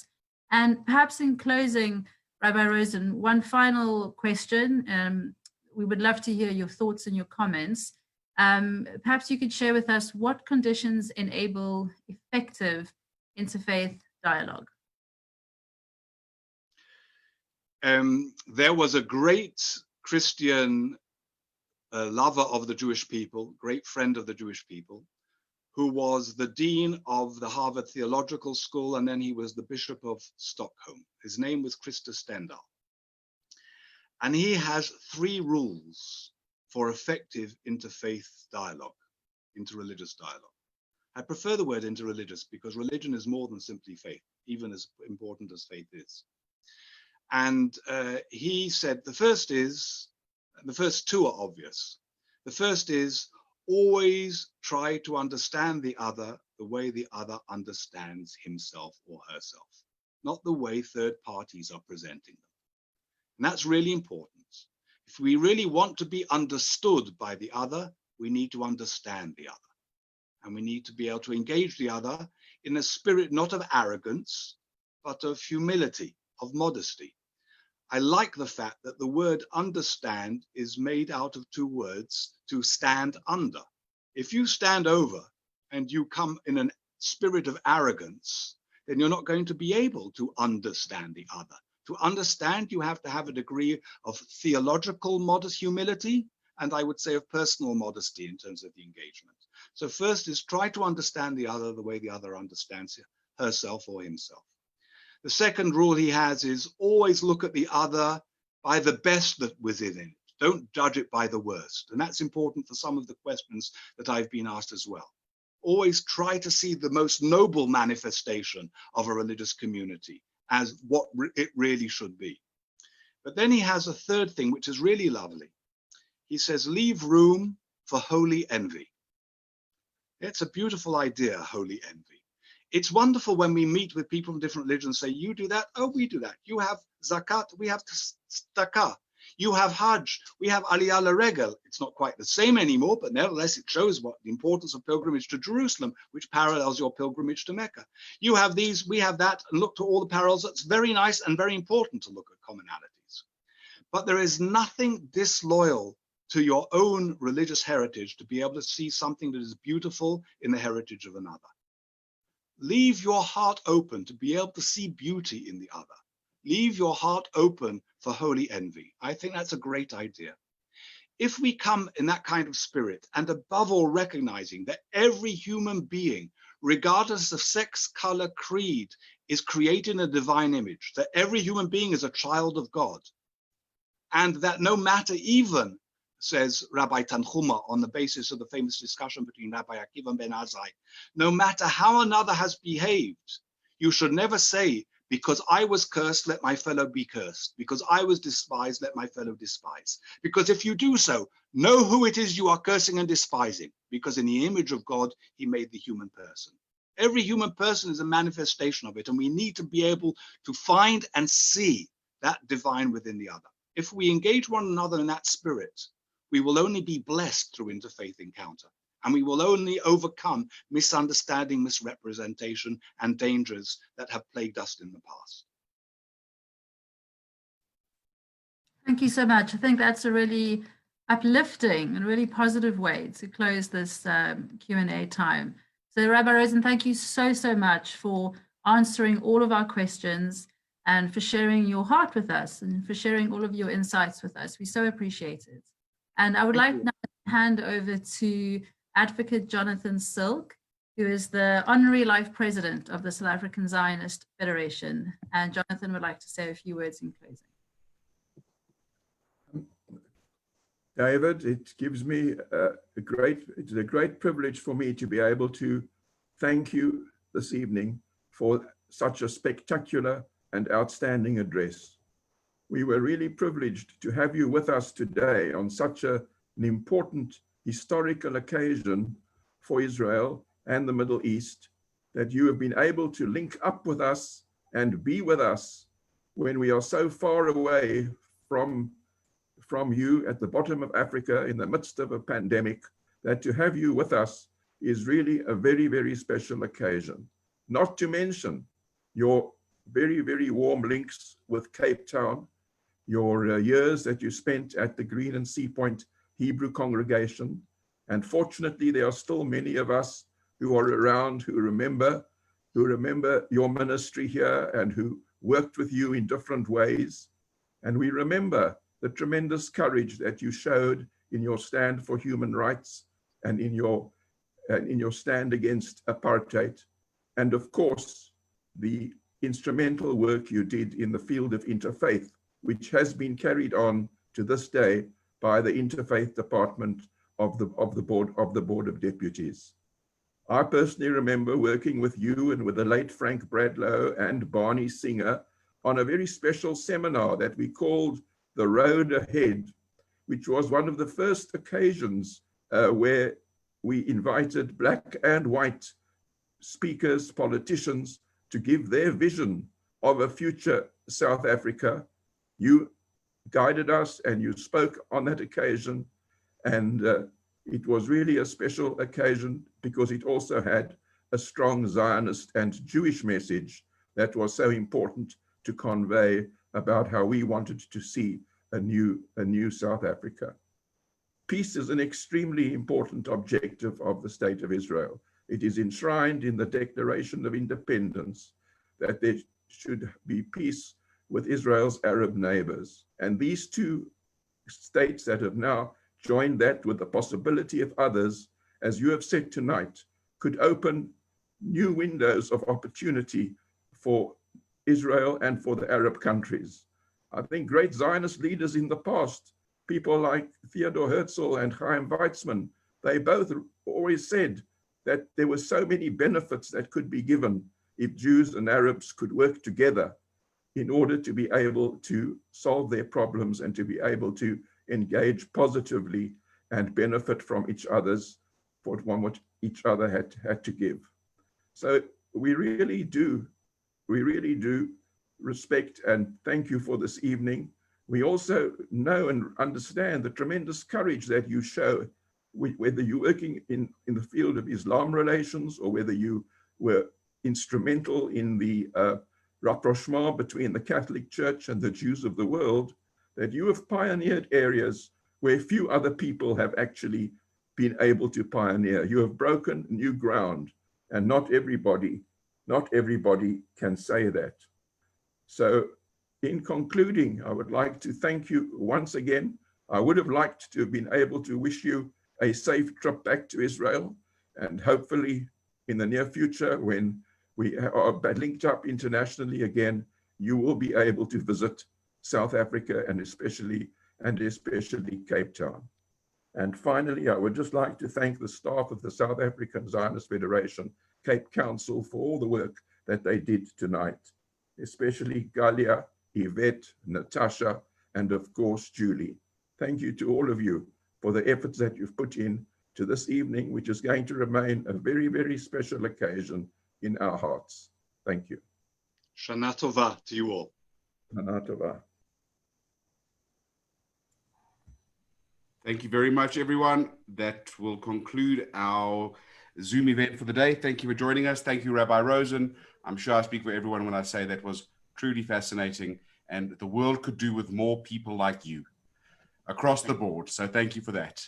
And perhaps in closing, Rabbi Rosen, one final question. We would love to hear your thoughts and your comments. Perhaps you could share with us what conditions enable effective interfaith dialogue. There was a great Christian lover of the Jewish people, great friend of the Jewish people, who was the dean of the Harvard Theological School, and then he was the Bishop of Stockholm. His name was Christer Stendahl. And he has 3 rules for effective interfaith dialogue, interreligious dialogue. I prefer the word interreligious because religion is more than simply faith, even as important as faith is. And he said the first 2 are obvious. The first is, always try to understand the other the way the other understands himself or herself, not the way third parties are presenting them. And that's really important. If we really want to be understood by the other, we need to understand the other. And we need to be able to engage the other in a spirit not of arrogance, but of humility, of modesty. I like the fact that the word understand is made out of two words, to stand under. If you stand over and you come in a spirit of arrogance, then you're not going to be able to understand the other. To understand, you have to have a degree of theological modest humility, and I would say of personal modesty in terms of the engagement. So first is try to understand the other the way the other understands herself or himself. The second rule he has is always look at the other by the best that was in it. Don't judge it by the worst. And that's important for some of the questions that I've been asked as well. Always try to see the most noble manifestation of a religious community as what it really should be. But then he has a third thing, which is really lovely. He says, leave room for holy envy. It's a beautiful idea, holy envy. It's wonderful when we meet with people from different religions, say, you do that, oh, we do that. You have zakat, we have tzedakah. You have hajj, we have aliyah l'regel. It's not quite the same anymore, but nevertheless, it shows what the importance of pilgrimage to Jerusalem, which parallels your pilgrimage to Mecca. You have these, we have that, and look to all the parallels. That's very nice and very important to look at commonalities. But there is nothing disloyal to your own religious heritage to be able to see something that is beautiful in the heritage of another. Leave your heart open to be able to see beauty in the other. Leave your heart open for holy envy. I think that's a great idea. If we come in that kind of spirit, and above all recognizing that every human being, regardless of sex, color, creed, is created in a divine image, that every human being is a child of God, and that no matter even, says Rabbi Tanchuma on the basis of the famous discussion between Rabbi Akiva and Ben Azai, no matter how another has behaved, you should never say, because I was cursed, let my fellow be cursed. Because I was despised, let my fellow despise. Because if you do so, know who it is you are cursing and despising. Because in the image of God, he made the human person. Every human person is a manifestation of it, and we need to be able to find and see that divine within the other. If we engage one another in that spirit, we will only be blessed through interfaith encounter, and we will only overcome misunderstanding, misrepresentation, and dangers that have plagued us in the past. Thank you so much. I think that's a really uplifting and really positive way to close this Q&A time. So Rabbi Rosen, thank you so much for answering all of our questions and for sharing your heart with us and for sharing all of your insights with us. We so appreciate it. And I would like now to hand over to Advocate Jonathan Silk, who is the Honorary Life President of the South African Zionist Federation. And Jonathan would like to say a few words in closing. David, it gives me a great privilege for me to be able to thank you this evening for such a spectacular and outstanding address. We were really privileged to have you with us today on such an important historical occasion for Israel and the Middle East, that you have been able to link up with us and be with us when we are so far away from you at the bottom of Africa in the midst of a pandemic, that to have you with us is really a very, very special occasion. Not to mention your very, very warm links with Cape Town, your years that you spent at the Green and Sea Point Hebrew congregation. And fortunately, there are still many of us who are around who remember your ministry here and who worked with you in different ways. And we remember the tremendous courage that you showed in your stand for human rights and in your stand against apartheid. And of course, the instrumental work you did in the field of interfaith, which has been carried on to this day by the Interfaith Department of the Board of Deputies. I personally remember working with you and with the late Frank Bradlow and Barney Singer on a very special seminar that we called The Road Ahead, which was one of the first occasions where we invited black and white speakers, politicians, to give their vision of a future South Africa. You guided us and you spoke on that occasion. And it was really a special occasion because it also had a strong Zionist and Jewish message that was so important to convey about how we wanted to see a new South Africa. Peace is an extremely important objective of the State of Israel. It is enshrined in the Declaration of Independence that there should be peace with Israel's Arab neighbors. And these two states that have now joined that with the possibility of others, as you have said tonight, could open new windows of opportunity for Israel and for the Arab countries. I think great Zionist leaders in the past, people like Theodor Herzl and Chaim Weizmann, they both always said that there were so many benefits that could be given if Jews and Arabs could work together in order to be able to solve their problems and to be able to engage positively and benefit from each other's, from what each other had to give. So we really do respect and thank you for this evening. We also know and understand the tremendous courage that you show, whether you're working in the field of Islam relations or whether you were instrumental in the rapprochement between the Catholic Church and the Jews of the world, that you have pioneered areas where few other people have actually been able to pioneer. You have broken new ground, and not everybody can say that. So in concluding, I would like to thank you once again. I would have liked to have been able to wish you a safe trip back to Israel, and hopefully in the near future, when we are linked up internationally again, you will be able to visit South Africa and especially Cape Town. And finally, I would just like to thank the staff of the South African Zionist Federation Cape Council for all the work that they did tonight, especially Galia, Yvette, Natasha, and of course, Julie. Thank you to all of you for the efforts that you've put in to this evening, which is going to remain a very, very special occasion in our hearts. Thank you. Shana Tova to you all. Shana Tova. Thank you very much, everyone. That will conclude our Zoom event for the day. Thank you for joining us. Thank you, Rabbi Rosen. I'm sure I speak for everyone when I say that was truly fascinating, and the world could do with more people like you across the board. So thank you for that.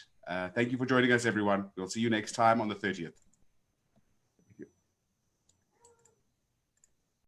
Thank you for joining us, everyone. We'll see you next time on the 30th.